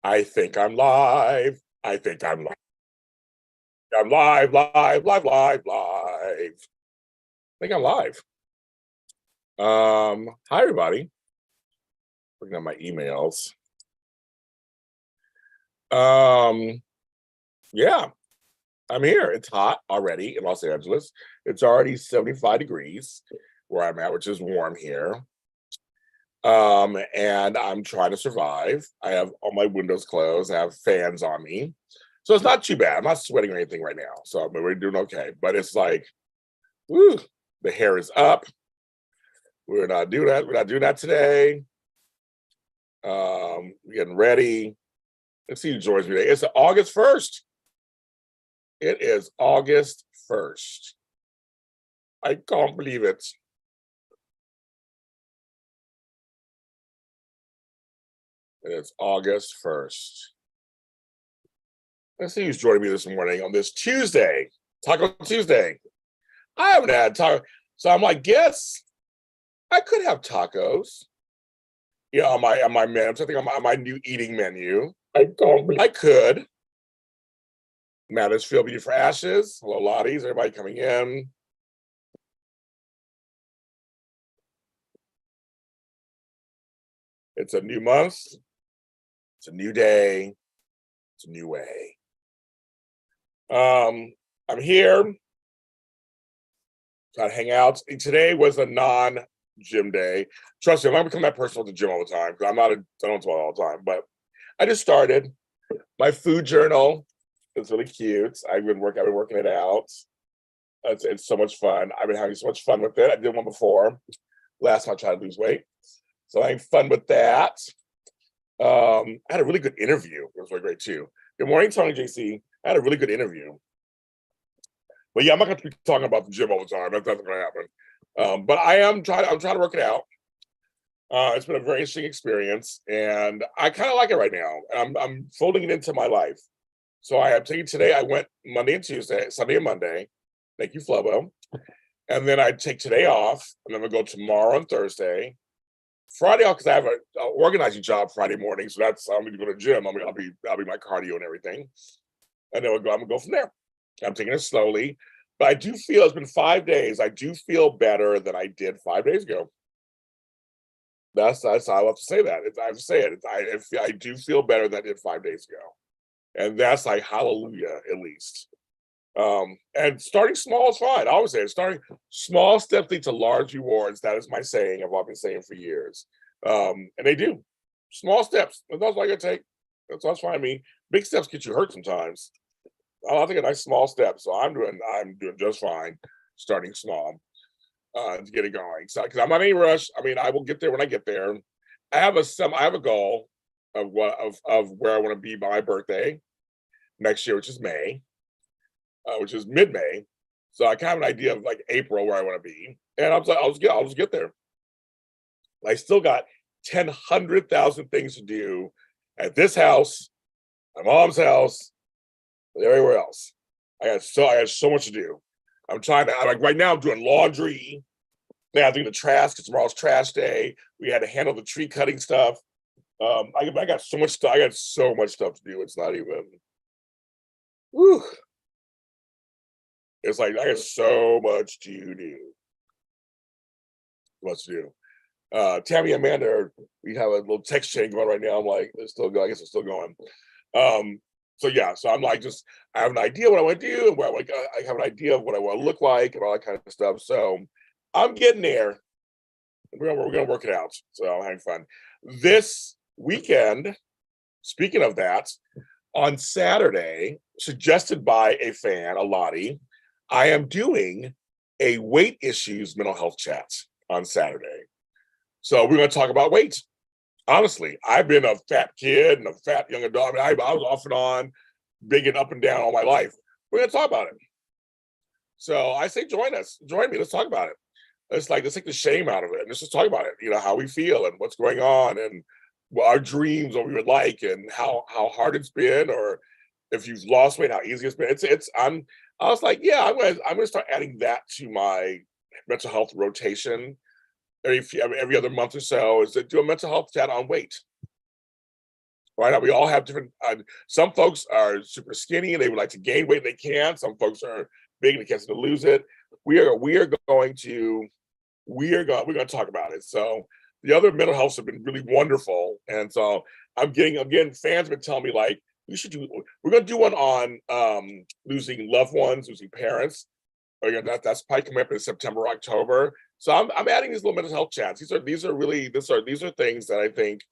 I think I'm live. I think I'm live. I'm live, live, live, live, live. I think I'm live. Hi everybody. Looking at my emails. Um, yeah, I'm here. It's hot already in Los Angeles. It's already 75 degrees where I'm at, which is warm here. And I'm trying to survive. I have all my windows closed. I have fans on me. So it's not too bad. I'm not sweating or anything right now. So we're doing okay. But it's like, woo, the hair is up. We're not doing that. We're not doing that today. We're getting ready. Let's see who joins me today. It's August 1st. It is August 1st. I can't believe it. It's August 1st. Let's see who's joining me this morning on this Tuesday, Taco Tuesday. I haven't had taco, so I'm like, guess I could have tacos. Yeah, on my menu. I'm thinking on my new eating menu. I could. Matters Beauty for Ashes. Hello, Lottie's. Everybody coming in. It's a new month. It's a new day. It's a new way. I'm here. Trying to hang out. Today was a non-gym day. Trust me, I'm not becoming that person with the gym all the time because I don't do it all the time. But I just started my food journal. It's really cute. I've been working it out. It's so much fun. I've been having so much fun with it. I did one before. Last time I tried to lose weight. So I'm having fun with that. I had a really good interview. It was really great too. Good morning, Tony JC. I had a really good interview. But yeah, I'm not going to be talking about the gym all the time. That's not going to happen. But I'm trying to work it out. It's been a very interesting experience, and I kind of like it right now. I'm folding it into my life. So I am taking today. I went Monday and Tuesday, Sunday and Monday. Thank you, Flobo. And then I take today off, and then we'll go tomorrow and Thursday. Friday off because I have a organizing job Friday morning, so that's I'm going to go to the gym. I'll be my cardio and everything, and then I'm gonna go from there. I'm taking it slowly, but I do feel it's been 5 days. I do feel better than I did 5 days ago. That's I have to say that. I have to say it. I do feel better than I did 5 days ago, and that's like hallelujah at least. And starting small is fine. I always say it, starting small steps lead to large rewards. That is my saying. I've been saying for years. And they do. Small steps. That's all I gotta take. That's fine. I mean, big steps get you hurt sometimes. I think a nice small step. So I'm doing just fine. Starting small to get it going. So because I'm not in any rush. I mean, I will get there when I get there. I have a goal of where I want to be by my birthday next year, which is May. Which is mid-May. So I kind of have an idea of like April where I want to be. And I was like, I'll just get there. I still got 100,000 things to do at this house, my mom's house, everywhere else. I got so much to do. I'm like right now I'm doing laundry. Then I'm doing the trash because tomorrow's trash day. We had to handle the tree cutting stuff. I got so much stuff. I got so much stuff to do. It's not even. Whew. It's like I got so much to do. Much to do. Tammy and Amanda, we have a little text chain going right now. I'm like, it's still going. I guess it's still going. So yeah, so I'm like, I have an idea what I want to do, and where I have an idea of what I want to look like, and all that kind of stuff. So I'm getting there. We're gonna work it out. So I'm having fun. This weekend, speaking of that, on Saturday, suggested by a fan, a Lottie, I am doing a weight issues mental health chat on Saturday. So we're going to talk about weight. Honestly, I've been a fat kid and a fat young adult. I was off and on, big and up and down all my life. We're going to talk about it. So I say, join me. Let's talk about it. Let's take the shame out of it. And let's just talk about it. You know, how we feel and what's going on and our dreams, what we would like, and how hard it's been, or if you've lost weight, how easy it's been. I was like, yeah, I'm gonna start adding that to my mental health rotation every other month or so. Is to do a mental health chat on weight. Why not? We all have different. Some folks are super skinny and they would like to gain weight. They can't. Some folks are big and they can't seem to lose it. We're going to talk about it. So the other mental healths have been really wonderful, and so I'm getting fans have been telling me like we're going to do one on losing loved ones, losing parents. That's probably coming up in September, October. So I'm adding these little mental health chats. These are things that I think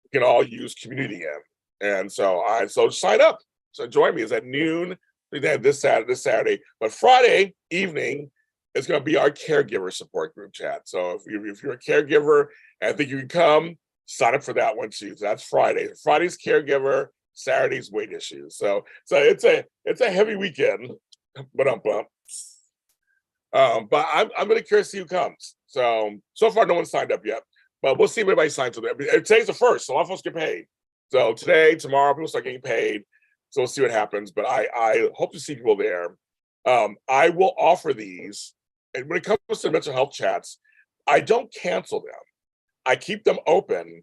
we can all use community in. And so sign up. So join me. It's at noon this Saturday. But Friday evening is going to be our caregiver support group chat. So if you're a caregiver and I think you can come, sign up for that one too. So that's Friday. Friday's caregiver, Saturday's weight issues. So it's a heavy weekend. But I'm really curious to see who comes. So far no one signed up yet, but we'll see if anybody signs up. Today's the first, so a lot of folks get paid. So today, tomorrow, people start getting paid. So we'll see what happens. But I hope to see people there. I will offer these, and when it comes to mental health chats, I don't cancel them. I keep them open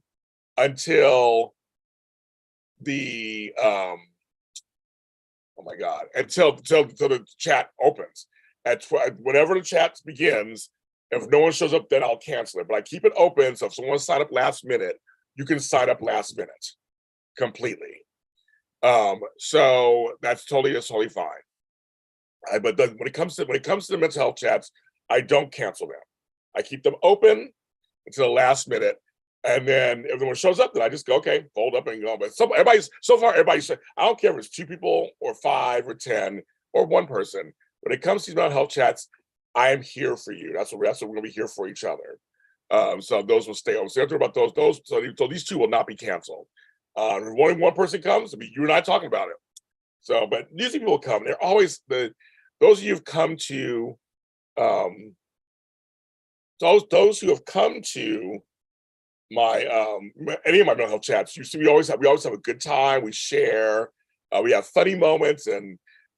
until the until the chat opens. Whenever the chat begins, if no one shows up, then I'll cancel it. But I keep it open, so if someone sign up last minute, you can sign up last minute completely. So that's totally fine. But when it comes to the mental health chats, I don't cancel them. I keep them open until the last minute, and then if everyone shows up, then I just go, okay, fold up and go. But everybody's. I don't care if it's 2 people or 5 or 10 or 1 person. When it comes to these mental health chats, I am here for you. That's what we're going to be here for each other. So those will stay open. So you have to know about those. So these 2 will not be canceled. If only 1 person comes, it'll be you and I talking about it. So, but usually people will come. They're always those of you who've come to those who have come to my any of my mental health chats. You see, we always have a good time. We share. We have funny moments and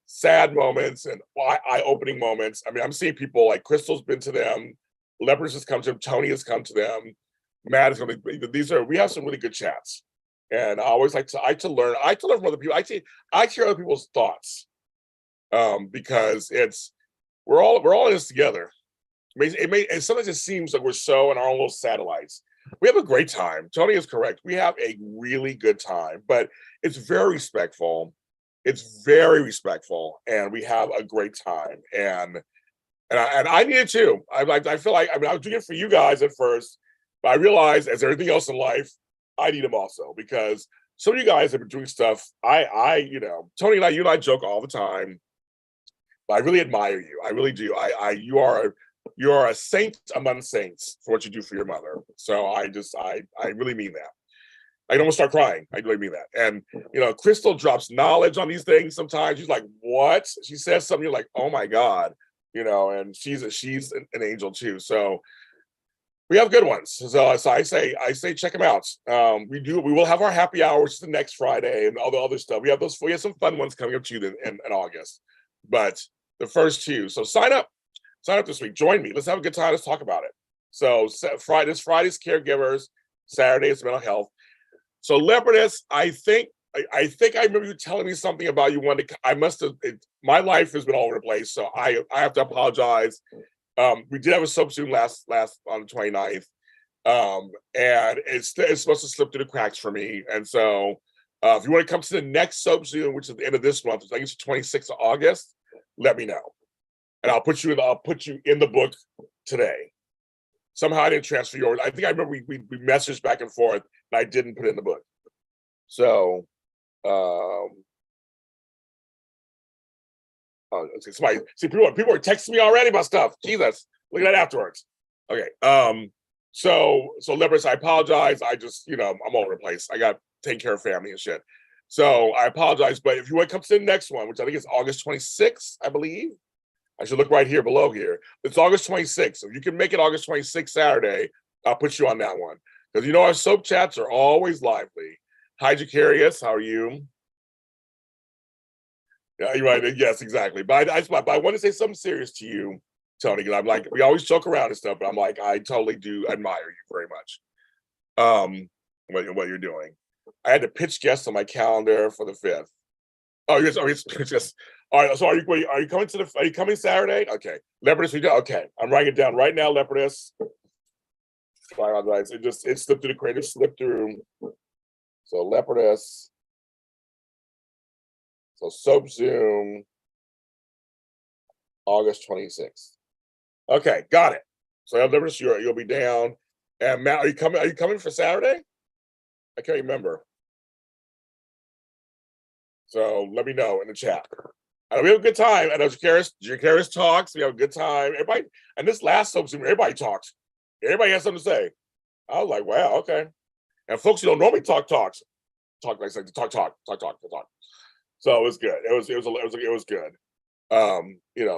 sad moments and eye-opening moments. I mean, I'm seeing people like Crystal's been to them, Leopard's has come to them, Tony has come to them, Matt is going to be. We have some really good chats, and I always like to learn. From other people. I hear other people's thoughts, because we're all in this together. And sometimes it seems like we're so in our own little satellites. We have a great time. Tony is correct. We have a really good time, but it's very respectful. It's very respectful, and we have a great time. And I need it too. I feel like I was doing it for you guys at first, but I realized, as everything else in life, I need them also, because some of you guys have been doing stuff. Tony and you and I joke all the time, but I really admire you. I really do. You are a saint among saints for what you do for your mother. So I really mean that. I can almost start crying. I really mean that. And Crystal drops knowledge on these things sometimes. She's like, "What?" She says something, you're like, "Oh my God," and she's an angel too. So we have good ones. So I say check them out. We will have our happy hour, which is the next Friday, and all the other stuff. We have some fun ones coming up too in August. But the first 2. So sign up this week. Join me. Let's have a good time. Let's talk about it. So Friday's caregivers, Saturday is mental health. So Leopardess, I think I remember you telling me something about you wanted to. My life has been all over the place, so I have to apologize. We did have a soap soon last on the 29th, and it's supposed to slip through the cracks for me. And so if you want to come to the next soap soon, which is the end of this month, I think it's the 26th of August, let me know, and I'll put you in the book today. Somehow I didn't transfer yours. I think I remember we messaged back and forth, and I didn't put it in the book. So, people are texting me already about stuff. Jesus, look at that afterwards. Okay. So Leopardess, I apologize. I just, I'm all over the place. I got taking care of family and shit. So I apologize. But if you want to come to the next one, which I think is August 26th, I believe. I should look right here below here. It's August 26th. If you can make it August 26th Saturday, I'll put you on that one. Because our soap chats are always lively. Hi, Jacarius. How are you? Yeah, you're right. Yes, exactly. But I want to say something serious to you, Tony, because I'm like, we always joke around and stuff, but I'm like, I totally do admire you very much. What you're doing. I had to pitch guests on my calendar for the 5th. Oh, yes. Oh, it's just. All right. So are you coming to are you coming Saturday? Okay. Leopardess, we do. Okay. I'm writing it down right now. Leopardess. Sorry about that. It slipped through the creative slip through. So Leopardess. So Soap Zoom. August 26th. Okay, got it. So Leopardess, you'll be down. And Matt, are you coming? Are you coming for Saturday? I can't remember. So let me know in the chat. We have a good time. I know Jakaris talks. We have a good time. Everybody, and this last Soap Zoom, everybody talks. Everybody has something to say. I was like, wow, okay. And folks who don't normally talk like I said, talk. So it was good. It was good.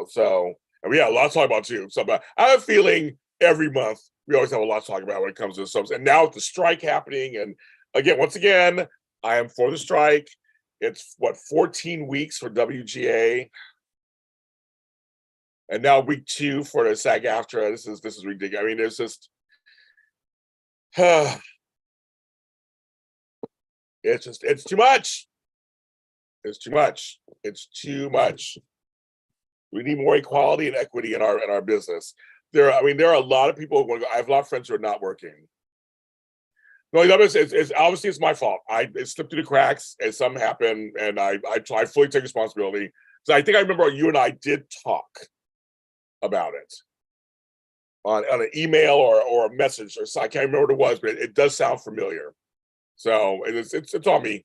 So and we had a lot to talk about too. So, but I have a feeling every month we always have a lot to talk about when it comes to subs. And now with the strike happening, and once again, I am for the strike. It's 14 weeks for WGA, and now week 2 for the SAG-AFTRA. This is ridiculous. I mean, it's just, it's too much. It's too much. It's too much. We need more equality and equity in our business. There are a lot of people who want to go. I have a lot of friends who are not working. No, it's obviously it's my fault. It slipped through the cracks, and something happened, and I fully take responsibility. So I think I remember you and I did talk about it on an email or a message, or so I can't remember what it was, but it does sound familiar. So it's on me.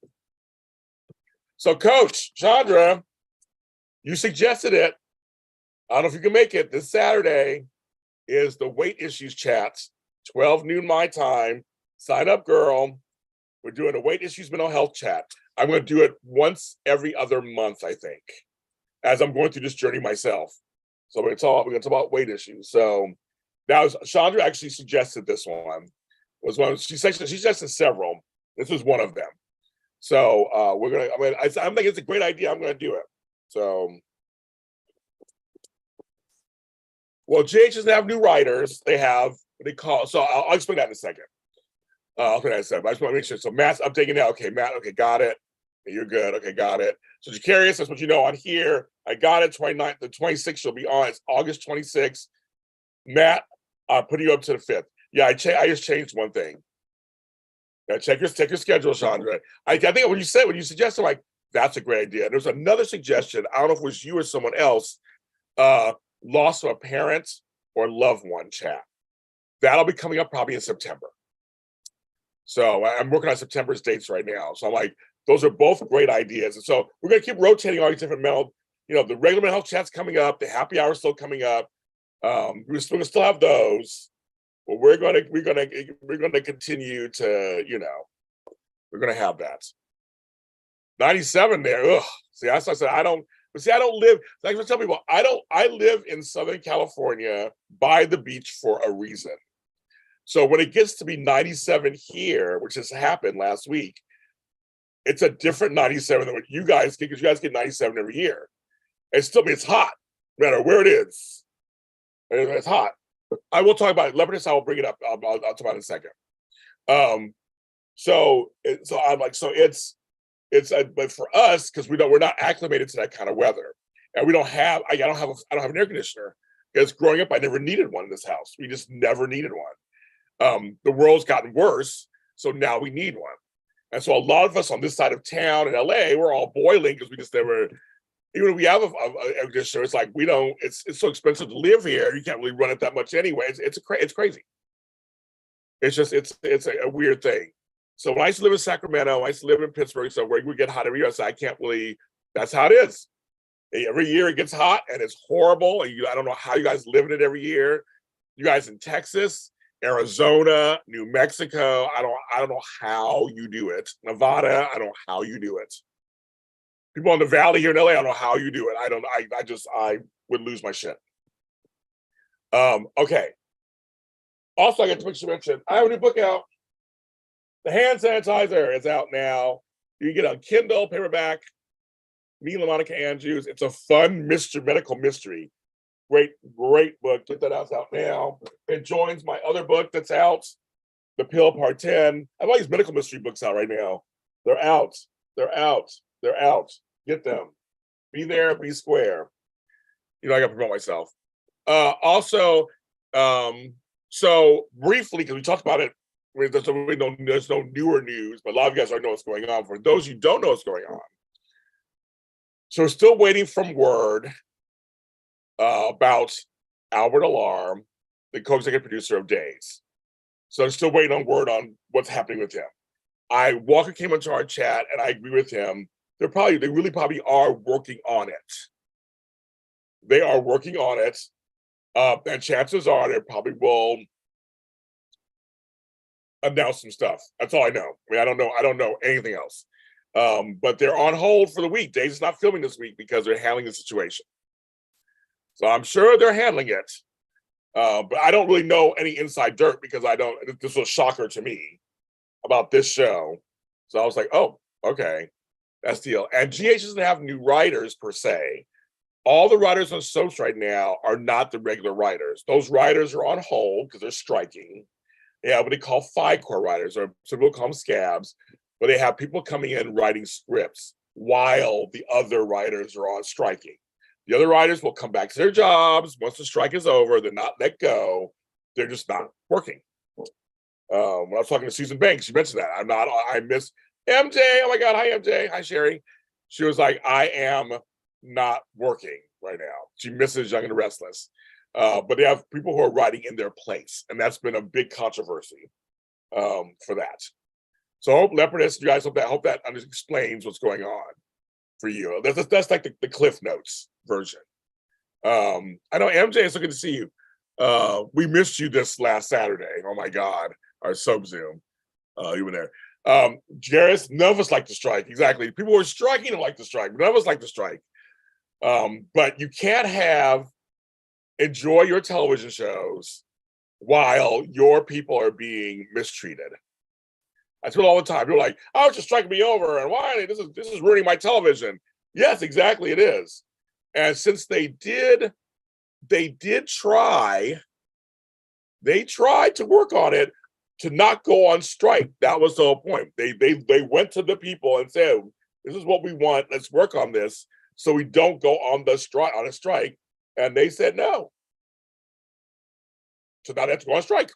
So Coach Chandra, you suggested it. I don't know if you can make it. This Saturday is the weight issues chats, 12 noon my time. Sign up, girl. We're doing a weight issues mental health chat. I'm going to do it once every other month, I think, as I'm going through this journey myself. So we're going to talk about weight issues. So now Chandra actually suggested this one. She suggested several. This was one of them. So I think it's a great idea. I'm going to do it. So, well, JH doesn't have new writers. So I'll explain that in a second. I'll explain that in a second. But I just want to make sure. So Matt's updating now. Okay, Matt. Okay, got it. Okay, you're good. Okay, got it. So you're curious. That's what you know on here. I got it. 29th, the 26th. You'll be on. It's August 26th. Matt, putting you up to the 5th. Yeah, I just changed one thing. Yeah, check your schedule, Chandra. I think when you suggested, like, that's a great idea. There's another suggestion. I don't know if it was you or someone else. Loss of a parent or loved one chat. That'll be coming up probably in September. So I'm working on September's dates right now. So I'm like, those are both great ideas. And so we're going to keep rotating all these different the regular mental health chat's coming up, the happy hour is still coming up. We're going to still have those, but we're going to continue to, we're going to have that. 97 there. Ugh. See, that's what I said. I don't live, like I tell people, I live in Southern California by the beach for a reason. So when it gets to be 97 here, which has happened last week, it's a different 97 than what you guys get, because you guys get 97 every year. It's hot, no matter where it is. It's hot. I will talk about it. Leopardess, I will bring it up. I'll talk about it in a second. But for us, because we're not acclimated to that kind of weather, and I don't have an air conditioner. Because growing up, I never needed one in this house. We just never needed one. The world's gotten worse, so now we need one. And so a lot of us on this side of town in LA, we're all boiling because we just never. Even if we have a air conditioner, it's like we don't. It's so expensive to live here. You can't really run it that much anyway. It's crazy. It's a weird thing. So when I used to live in Sacramento, I used to live in Pittsburgh, so where we get hot every year. So I can't really. That's how it is. Every year it gets hot and it's horrible. And I don't know how you guys live in it every year. You guys in Texas, Arizona, New Mexico, I don't know how you do it. Nevada, I don't know how you do it. People in the valley here in LA, I don't know how you do it. I would lose my shit. Okay. Also, I got to mention, I have a new book out. The hand sanitizer is out now. You can get it on Kindle, paperback. Me and LaMonica Andrews. It's a fun medical mystery. Great book. Get that out now. It joins my other book that's out, The Pill Part 10. I have all these medical mystery books out right now. They're out. They're out. They're out. Get them. Be there. Be square. You know, I got to promote myself. Also, so briefly, because we talked about it, there's no newer news, but a lot of you guys already know what's going on. For those who don't know what's going on, so we're still waiting from word about Albert Alarm, the co-executive producer of Days. So I'm still waiting on word on what's happening with him. Walker came into our chat, and I agree with him. They really probably are working on it. They are working on it, and chances are they probably will announce some stuff. That's all I know. I mean, I don't know anything else. But they're on hold for the week. Days is not filming this week because they're handling the situation. So I'm sure they're handling it. But I don't really know any inside dirt because this was a shocker to me about this show. So I was like, oh, okay, that's the deal. And GH doesn't have new writers per se. All the writers on soaps right now are not the regular writers. Those writers are on hold because they're striking. They have what they call FICOR writers, or some people call them scabs, but they have people coming in writing scripts while the other writers are on striking. The other writers will come back to their jobs once the strike is over. They're not let go. They're just not working. When I was talking to Susan Banks, she mentioned that. I miss MJ. Oh my God. Hi, MJ. Hi, Sherry. She was like, I am not working right now. She misses Young and Restless. But they have people who are writing in their place. And that's been a big controversy for that. So I hope Leopardess, you guys, hope that explains what's going on for you. That's like the Cliff Notes version. I know MJ, it's so good to see you. We missed you this last Saturday. Oh my God, our sub Zoom. You were there. Jarris, none of us like to strike. Exactly. People were striking to like to strike, but none of us like to strike. But you can't enjoy your television shows while your people are being mistreated. I feel all the time. People are like, oh, it's just striking me over, and why this is ruining my television. Yes, exactly, it is. And since they tried to work on it to not go on strike. That was the whole point. They went to the people and said, this is what we want. Let's work on this so we don't go on a strike. And they said no. So now they have to go on strike.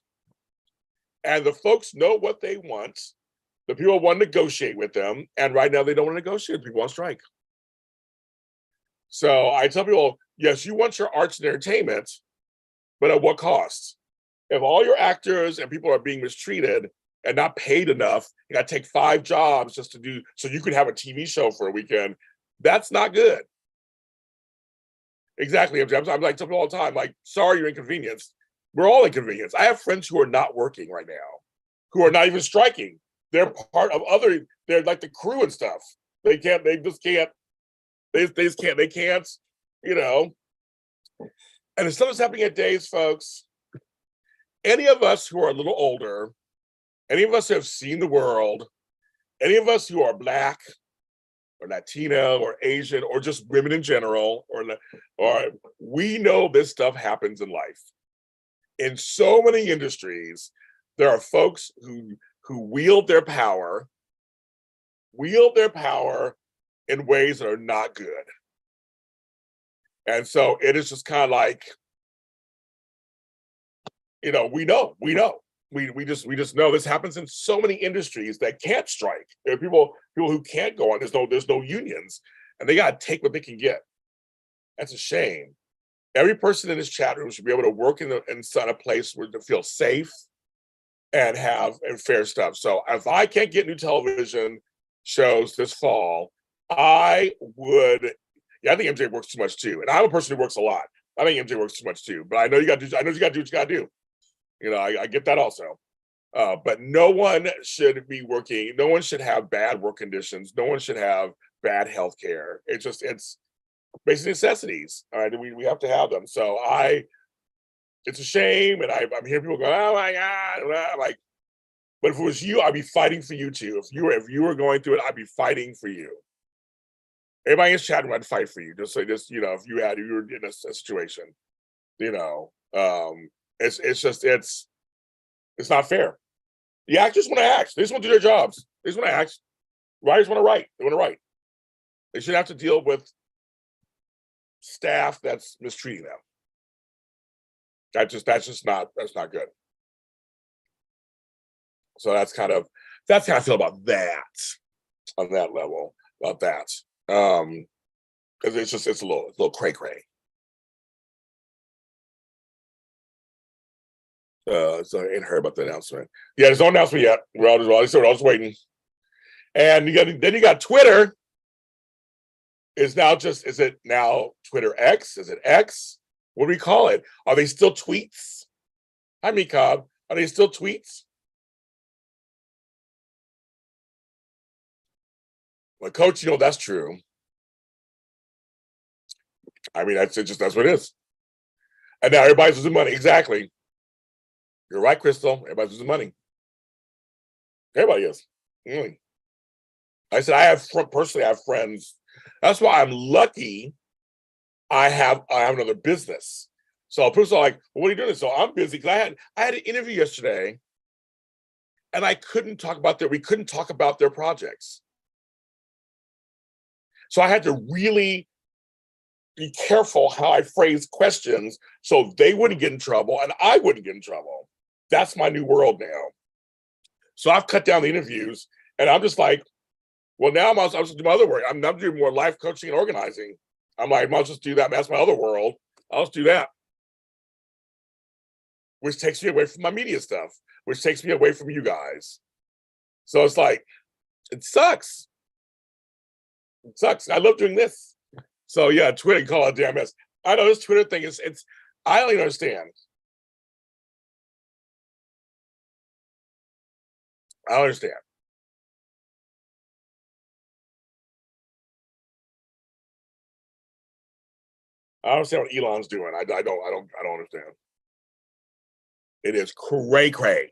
And the folks know what they want. The people want to negotiate with them. And right now they don't want to negotiate with people on strike. So I tell people, yes, you want your arts and entertainment, but at what cost? If all your actors and people are being mistreated and not paid enough, you got to take 5 jobs just to do, so you could have a TV show for a weekend, that's not good. Exactly. I'm like, tell people all the time, like, sorry, you're inconvenienced. We're all inconvenienced. I have friends who are not working right now, who are not even striking. They're part of they're like the crew and stuff. They can't, you know. And if something's happening at Days, folks, any of us who are a little older, any of us who have seen the world, any of us who are Black or Latino or Asian or just women in general, or we know this stuff happens in life. In so many industries, there are folks who wield their power in ways that are not good. And so it is just kind of like, you know, we just know this happens in so many industries that can't strike. There are people who can't go on. There's no unions, and they got to take what they can get. That's a shame. Every person in this chat room should be able to work inside a place where they feel safe and fair stuff. So if I can't get new television shows this fall, I think MJ works too much too. And I'm a person who works a lot. I think MJ works too much too. But I know you got to do what you got to do. You know, I get that also. But no one should be working. No one should have bad work conditions. No one should have bad health care. It's basic necessities. All right, we have to have them. So it's a shame. And I'm hearing people go, oh my God. I'm like, but if it was you, I'd be fighting for you too. If you were going through it, I'd be fighting for you. Everybody in this chat room, I'd fight for you. Just you know, if you were in a situation, you know, it's not fair. The actors want to act. They just want to do their jobs. They just want to act. Writers want to write. They want to write. They should have to deal with staff that's mistreating them. That's not good. So that's how I feel about that on that level, about that. Because it's a little cray-cray. So I ain't heard about the announcement. Yeah, there's no announcement yet. We're all just waiting. And then you got Twitter. Is it now Twitter X? Is it X? What do we call it? Are they still tweets? Hi, Mikab. Are they still tweets? Well, Coach, that's true. I mean, that's what it is. And now everybody's losing money. Exactly. You're right, Crystal. Everybody's losing money. Everybody is. Really. I said, I have friends. That's why I'm lucky I have another business. So people are like, well, what are you doing? So I'm busy because I had an interview yesterday and we couldn't talk about their projects. So I had to really be careful how I phrase questions so they wouldn't get in trouble and I wouldn't get in trouble. That's my new world now. So I've cut down the interviews and I'm just like, well, now I'm just doing my other work. I'm doing more life coaching and organizing. I'm like, I'll just do that. That's my other world. I'll just do that. Which takes me away from my media stuff, which takes me away from you guys. So it's like, it sucks. It sucks. I love doing this. So yeah, Twitter, call it a damn mess. I know this Twitter thing I don't even understand. I don't understand. I don't understand what Elon's doing. I don't understand. It is cray. Cray.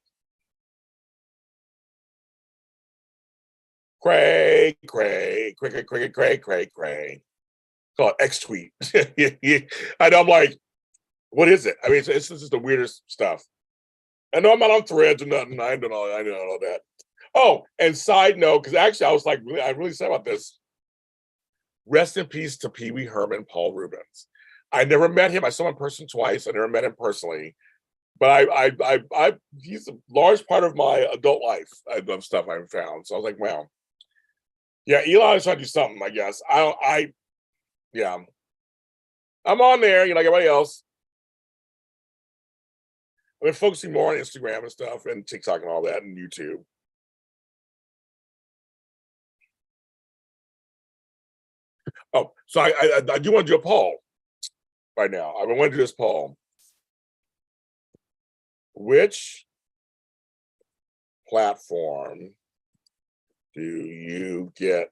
Call it X tweet. I know. I'm like, what is it? I mean, it's just the weirdest stuff. I know I'm not on Threads or nothing. I know all that. Oh, and side note, because actually I was like, I really sad about this. Rest in peace to Pee Wee Herman, Paul Rubens. I never met him. I saw him in person twice. I never met him personally, but he's a large part of my adult life of stuff I've found. So I was like, wow. Yeah, Elon is trying to do something, I guess. Yeah. I'm on there, like everybody else. I've been focusing more on Instagram and stuff and TikTok and all that and YouTube. Oh, so I do want to do a poll right now. I want to do this poll. Which platform do you get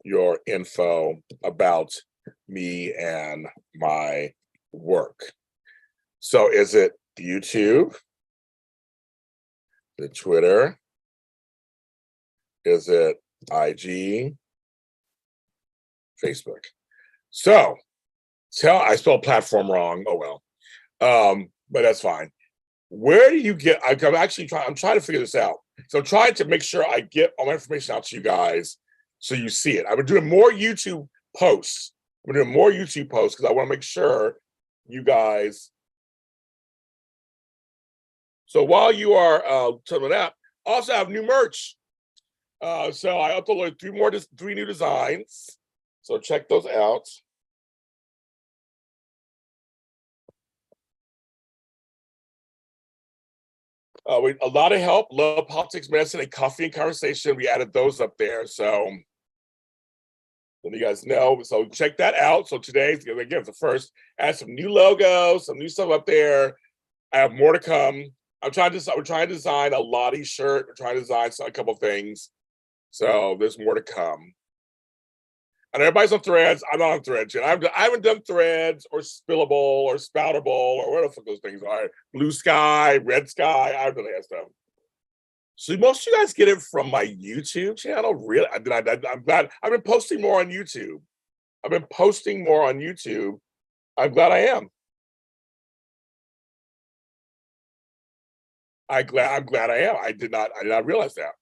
your info about me and my work? So is it YouTube, the Twitter? Is it IG, Facebook? So I spelled platform wrong. Oh well, but that's fine. Where do you get? I'm trying to figure this out. So I'm trying to make sure I get all my information out to you guys so you see it. I've been doing more YouTube posts. I'm doing more YouTube posts because I want to make sure you guys. So while you are telling that, also have new merch. So I uploaded three new designs. So check those out. A lot of help, love, politics, medicine, and coffee and conversation. We added those up there. So let you guys know. So check that out. So today, again, it's the first. Add some new logos, some new stuff up there. I have more to come. We're trying to design a Lottie shirt. We're trying to design a couple of things. So there's more to come. And everybody's on Threads. I'm not on Threads yet. I haven't done Threads or Spillable or Spoutable or whatever the fuck those things are. Blue Sky, Red Sky. I haven't done that stuff. So most of you guys get it from my YouTube channel. Really? I'm glad. I've been posting more on YouTube. I'm glad I am. I'm glad I am. I did not realize that.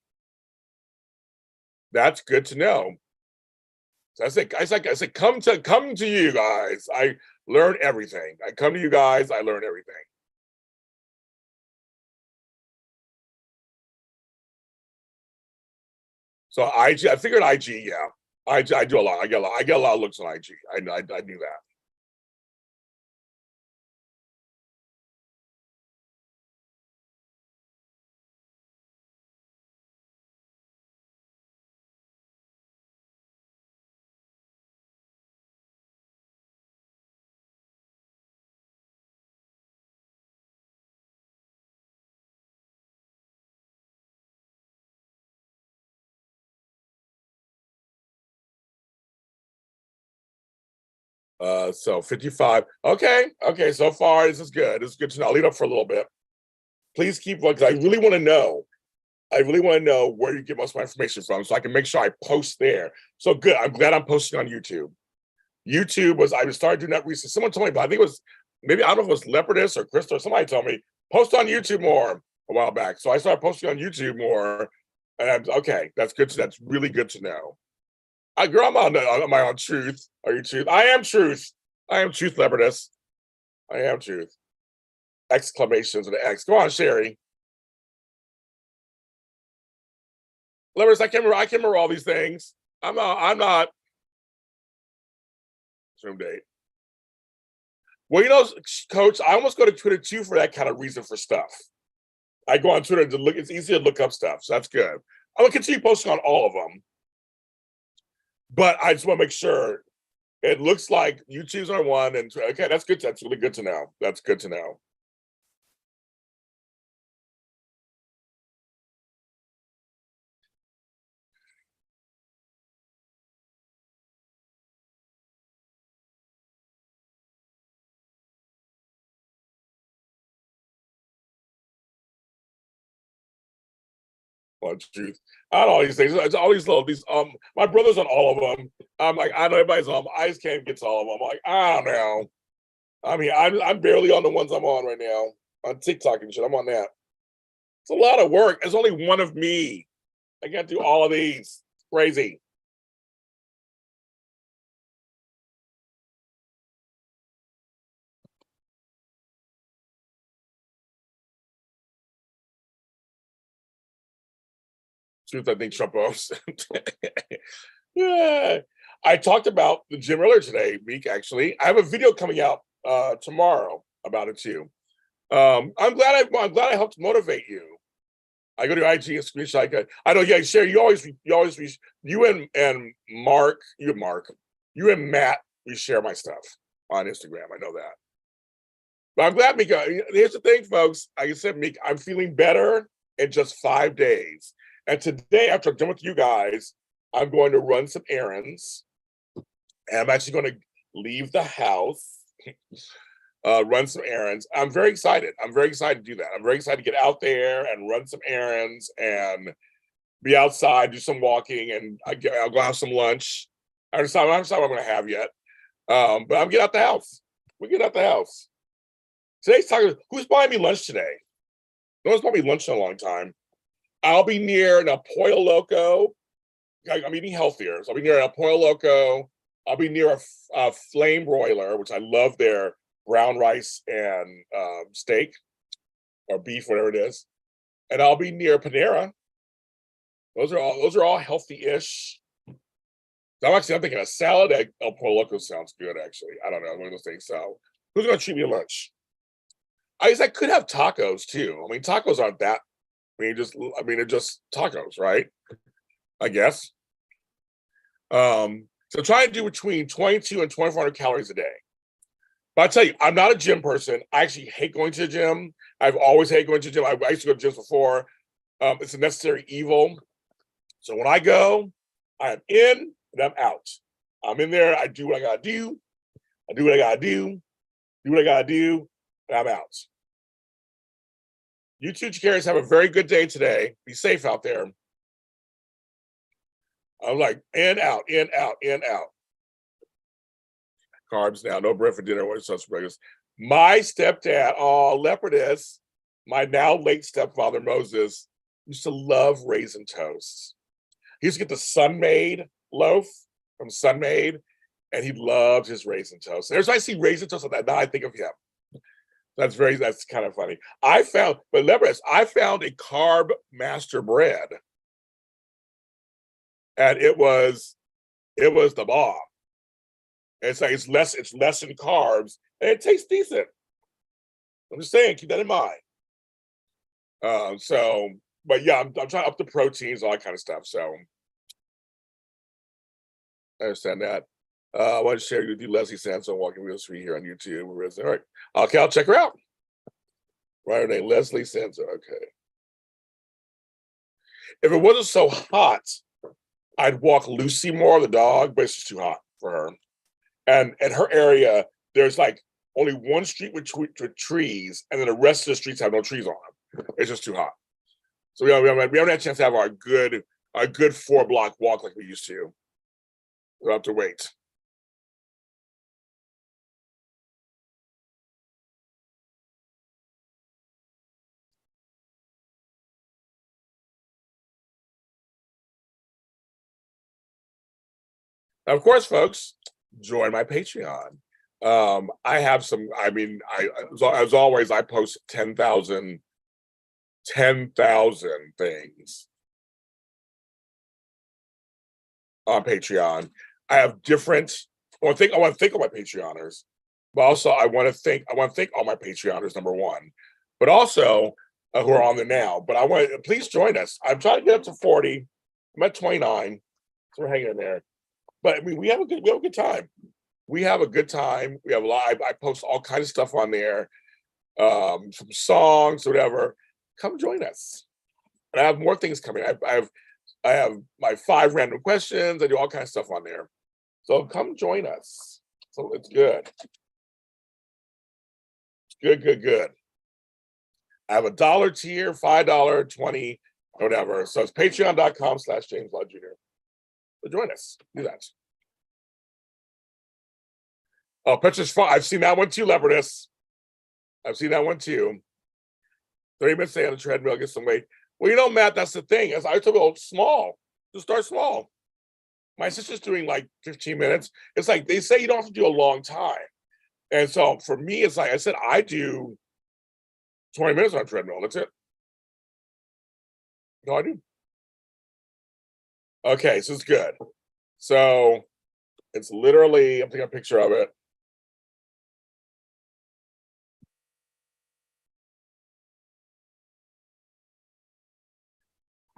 That's good to know. So I said, come to you guys. I learn everything. I come to you guys, I learn everything. So IG, I figured IG, yeah. I do a lot. I get a lot of looks on IG. I knew that. So 55. Okay, okay. So far, this is good. This is good to know. I'll leave it up for a little bit. Please keep one because I really want to know. I really want to know where you get most of my information from, so I can make sure I post there. So good. I'm glad I'm posting on YouTube. YouTube was I started doing that recently. Someone told me, but I think it was maybe I don't know if it was Leopardus or Crystal. Or somebody told me post on YouTube more a while back. So I started posting on YouTube more, and okay. That's good. That's really good to know. Girl, am I on truth? Are you truth? I am truth. I am truth, Leopardus. I am truth. Exclamations with an X. Go on, Sherry. Leopardus, I can't remember all these things. I'm not. Zoom date. Well, Coach, I almost go to Twitter too for that kind of reason for stuff. I go on Twitter to look. It's easier to look up stuff, so that's good. I'm gonna continue posting on all of them, but I just want to make sure. It looks like YouTube's on one, and okay, that's good. That's really good to know. That's good to know. Well, truth. I don't know all these things. It's all these little these. My brother's on all of them. I'm like, I know everybody's on them. I just can't get to all of them. I'm like, I don't know. I mean, I'm barely on the ones I'm on right now on TikTok and shit. I'm on that. It's a lot of work. There's only one of me. I can't do all of these. It's crazy. Truth, I think Trump owns. Yeah. I talked about the gym earlier today, Meek, actually. I have a video coming out tomorrow about it too. I'm glad I helped motivate you. I go to IG and screenshot. I know, yeah, Sherry, you and you and Matt, we share my stuff on Instagram. I know that. But I'm glad because here's the thing, folks. Like I said, Meek, I'm feeling better in just 5 days. And today, after I'm done with you guys, I'm going to run some errands. And I'm actually going to leave the house, run some errands. I'm very excited. I'm very excited to do that. I'm very excited to get out there and run some errands and be outside, do some walking, and I'll go have some lunch. I don't know what I'm going to have yet. But I'm getting out the house. We get out the house. Today's talking. Who's buying me lunch today? No one's bought me lunch in a long time. I'll be near an Pollo Loco. I'm eating healthier, so I'll be near a Pollo Loco. I'll be near a Flame Broiler, which I love their brown rice and steak or beef, whatever it is. And I'll be near Panera. Those are all healthy-ish. I'm thinking a salad at El Pollo Loco sounds good, actually. I don't know, one of those things. So who's gonna treat me to lunch? I guess I could have tacos too. I mean, tacos aren't that. They're just tacos, right? I guess. So try to do between 22 and 2,400 calories a day. But I tell you, I'm not a gym person. I actually hate going to the gym. I've always hated going to the gym. I used to go to gyms before. It's a necessary evil. So when I go, I'm in and I'm out. I'm in there. I do what I gotta do. I do what I gotta do. Do what I gotta do, and I'm out. You two carriers have a very good day today. Be safe out there. I'm like in, out, in, out, in, out. Carbs now, no bread for dinner. What such breakfast? My stepdad, oh, Leopardess. my now late stepfather, Moses, used to love raisin toast. He used to get the Sun-Maid loaf from Sun-Maid, and he loved his raisin toast. And every time I see raisin toast like that, now I think of him. That's kind of funny. I found a Carb Master bread, and it was the bomb. It's like it's less in carbs, and it tastes decent. I'm just saying, keep that in mind. But yeah, I'm trying to up the proteins, all that kind of stuff. So I understand that. I want to share with you Leslie Sanson walking real sweet here on YouTube. All right, okay, I'll check her out. Right, her name Leslie Sanson. Okay. If it wasn't so hot, I'd walk Lucy more, the dog, but it's just too hot for her. And in her area, there's like only one street with trees, and then the rest of the streets have no trees on them. It's just too hot. So we haven't had a chance to have our good 4-block walk like we used to. We'll have to wait. Now, of course, folks, join my Patreon. I have some. I mean, as always, I post 10,000 things on Patreon. I have different. I want to thank all my Patreoners, but also I want to thank all my Patreoners, number one, but also who are on there now. But I want to please join us. I'm trying to get up to 40. I'm at 29, so we're hanging in there. But I mean, we have a good time. We have a good time. We have a lot. I post all kinds of stuff on there, from songs, whatever. Come join us. And I have more things coming. I have my 5 random questions. I do all kinds of stuff on there. So come join us. So it's good. Good. I have a $1 tier, $5, 20, whatever. So it's patreon.com/JamesLott Jr. So join us. Do that. Oh, Petra's fun. I've seen that one too, Leopardess. I've seen that one too. 30 minutes stay on the treadmill, get some weight. Well, you know, Matt, that's the thing. As I told you, small. Just start small. My sister's doing like 15 minutes. It's like they say you don't have to do a long time. And so for me, it's like I said, I do 20 minutes on a treadmill. That's it. No, I do. Okay, so it's good. So it's literally, I'm taking a picture of it.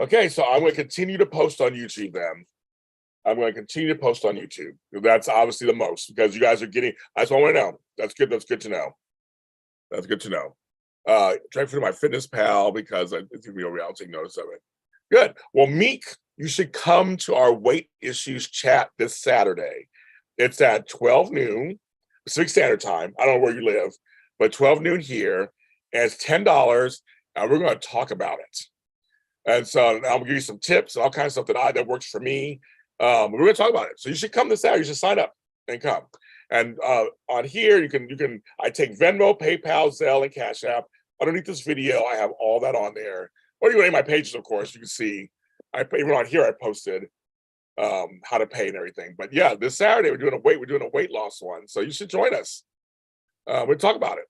Okay, so I'm going to continue to post on YouTube then. I'm going to continue to post on YouTube. That's obviously the most because you guys are getting, that's what I want to know. That's good to know. That's good to know. Try to do my Fitness Pal because it's going to be over. I'll take notice of it. Good. Well, Meek, you should come to our weight issues chat this Saturday. It's at 12 noon, Pacific Standard Time. I don't know where you live, but 12 noon here. And it's $10, and we're going to talk about it. And so I'm going to give you some tips and all kinds of stuff that works for me. We're going to talk about it. So you should come this Saturday. You should sign up and come. And on here, you can. I take Venmo, PayPal, Zelle, and CashAPP. Underneath this video, I have all that on there. Or you go to my pages, of course, you can see. Even on here, I posted how to pay and everything. But yeah, this Saturday we're doing a weight loss one. So you should join us. We'll talk about it.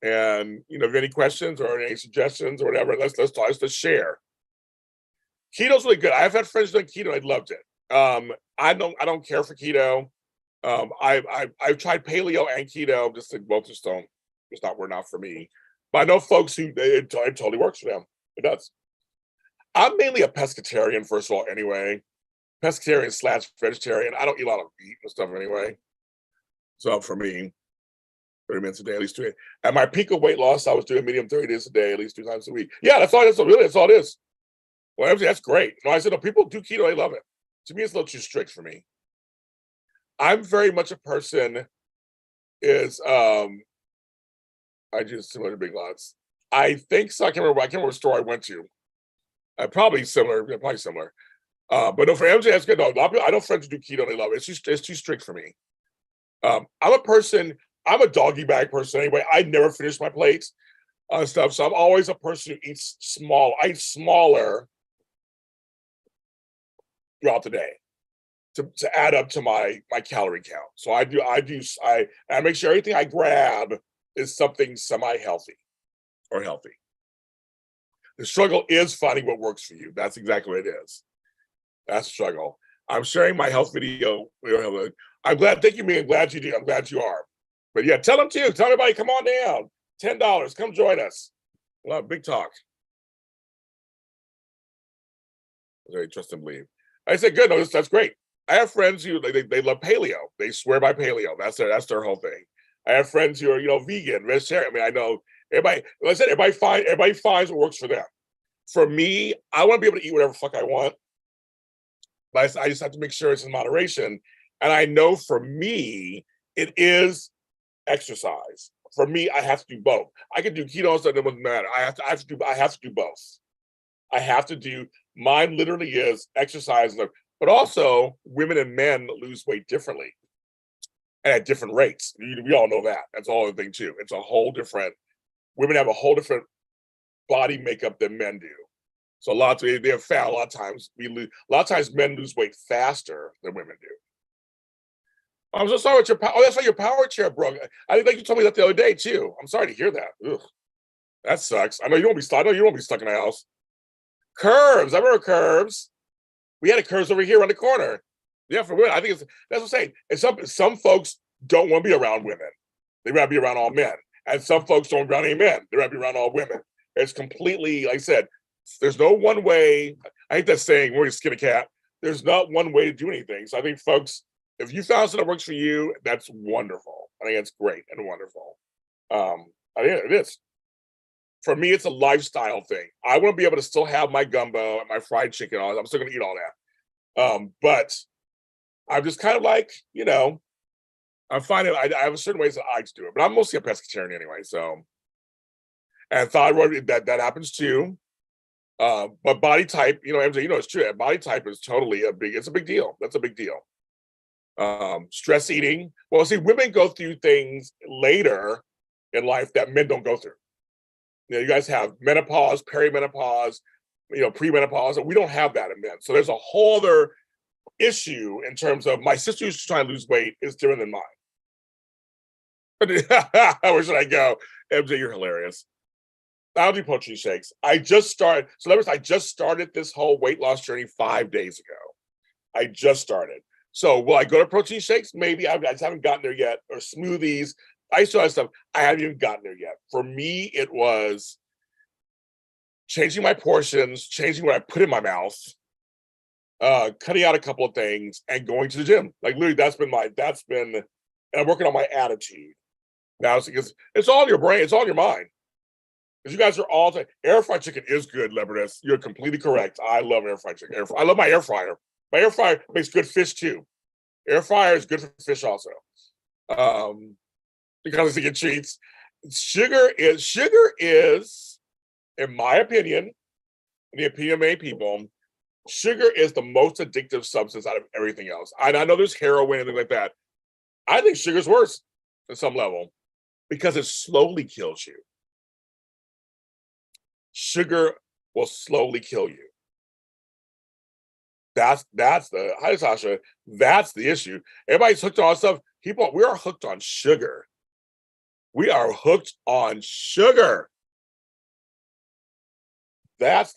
And if you have any questions or any suggestions or whatever, let's talk. Let's share. Keto's really good. I've had friends doing keto. I loved it. I don't care for keto. I've tried paleo and keto. We're not for me. But I know folks who it totally works for them. It does. I'm mainly a pescatarian, first of all, anyway. Pescatarian/vegetarian. I don't eat a lot of meat and stuff anyway. So for me, 30 minutes a day, at least 2. At my peak of weight loss, I was doing medium 30 days a day, at least 2 times a week. Yeah, that's all it is. Well, that's great. No, I said, no, people do keto, they love it. To me, it's a little too strict for me. I'm very much a person I do similar to Big Lots. I think so. I can't remember what store I went to. Probably similar. But no, for MJ, that's good. No, I know friends who do keto, they love it. It's too strict for me. I'm a doggy bag person anyway. I never finish my plates. stuff. So I'm always a person who eats small. I eat smaller throughout the day to add up to my calorie count. So I make sure everything I grab is something semi-healthy or healthy. The struggle is finding what works for you. That's exactly what it is. That's a struggle. I'm sharing my health video. I'm glad. Thank you, me. I'm glad you do. I'm glad you are. But yeah, tell them too. Tell everybody, come on down. $10. Come join us. Well, big talk. Okay, trust and believe. I said, good. No, that's great. I have friends who they love paleo. They swear by paleo. That's their whole thing. I have friends who are vegan, vegetarian. I mean, I know everybody. Like I said, everybody finds what works for them. For me, I want to be able to eat whatever fuck I want, but I just have to make sure it's in moderation. And I know for me, it is exercise. For me, I have to do both. I can do keto stuff, it doesn't matter. I have to do both. I have to do mine. Literally is exercise, but also women and men lose weight differently and at different rates. We all know that. That's all the thing too. It's a whole different. Women have a whole different body makeup than men do. So they have found a lot of times men lose weight faster than women do. I'm so sorry. That's why your power chair broke. I think you told me that the other day too. I'm sorry to hear that. Ugh, that sucks. I know you won't be stuck. I know you won't be stuck in the house. Curves. I remember Curves. We had a Curves over here on the corner. Yeah, for women. I think that's what I'm saying. And some folks don't want to be around women. They rather be around all men. And some folks don't want to be around any men. They rather be around all women. It's completely, like I said, there's no one way. I hate that saying, we're going to skin a cat. There's not one way to do anything. So I think folks, if you found something that works for you, that's wonderful. I think it's great and wonderful. I think it is. For me, it's a lifestyle thing. I want to be able to still have my gumbo and my fried chicken. I'm still going to eat all that. But I'm just kind of like, I'm finding I have certain ways that I like to do it. But I'm mostly a pescatarian anyway. So, and thyroid, that happens too. But body type, MJ, it's true. Body type is totally it's a big deal. That's a big deal. Stress eating. Well, see, women go through things later in life that men don't go through. You guys have menopause, perimenopause, premenopause, and we don't have that in men. So there's a whole other issue in terms of my sister who's trying to lose weight is different than mine. Where should I go? MJ, you're hilarious. I'll do protein shakes. I just started this whole weight loss journey 5 days ago. I just started. So will I go to protein shakes? Maybe. I just haven't gotten there yet. Or smoothies. I still have stuff. I haven't even gotten there yet. For me, it was changing my portions, changing what I put in my mouth, cutting out a couple of things, and going to the gym. Like literally, and I'm working on my attitude. Now it's all in your brain, it's all in your mind. Because you guys are all air fried chicken is good, Lebanese. You're completely correct. I love air fried chicken. I love my air fryer. My air fryer makes good fish too. Air fryer is good for fish also. Because it treats. Sugar is, in my opinion, in the opinion of many people, sugar is the most addictive substance out of everything else. I know there's heroin and things like that. I think sugar's worse at some level because it slowly kills you. Sugar will slowly kill you. That's hi Sasha. That's the issue. Everybody's hooked on stuff. We are hooked on sugar. We are hooked on sugar. That's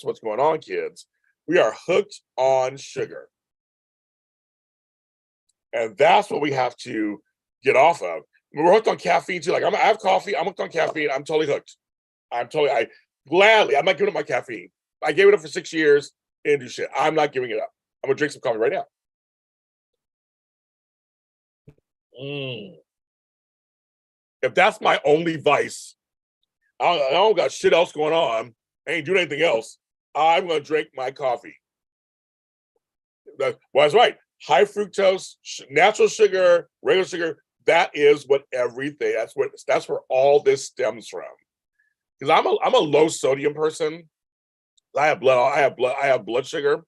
what's going on, kids. We are hooked on sugar. And that's what we have to get off of. We're hooked on caffeine too. Like I have coffee, I'm hooked on caffeine. I'm totally hooked. I'm not giving up my caffeine. I gave it up for 6 years. Didn't do shit. I'm not giving it up. I'm gonna drink some coffee right now. If that's my only vice, I don't got shit else going on. I ain't doing anything else. I'm gonna drink my coffee. Well, that's right. High fructose, natural sugar, regular sugar. That is what everything. That's where all this stems from. Because I'm a low sodium person. I have blood sugar.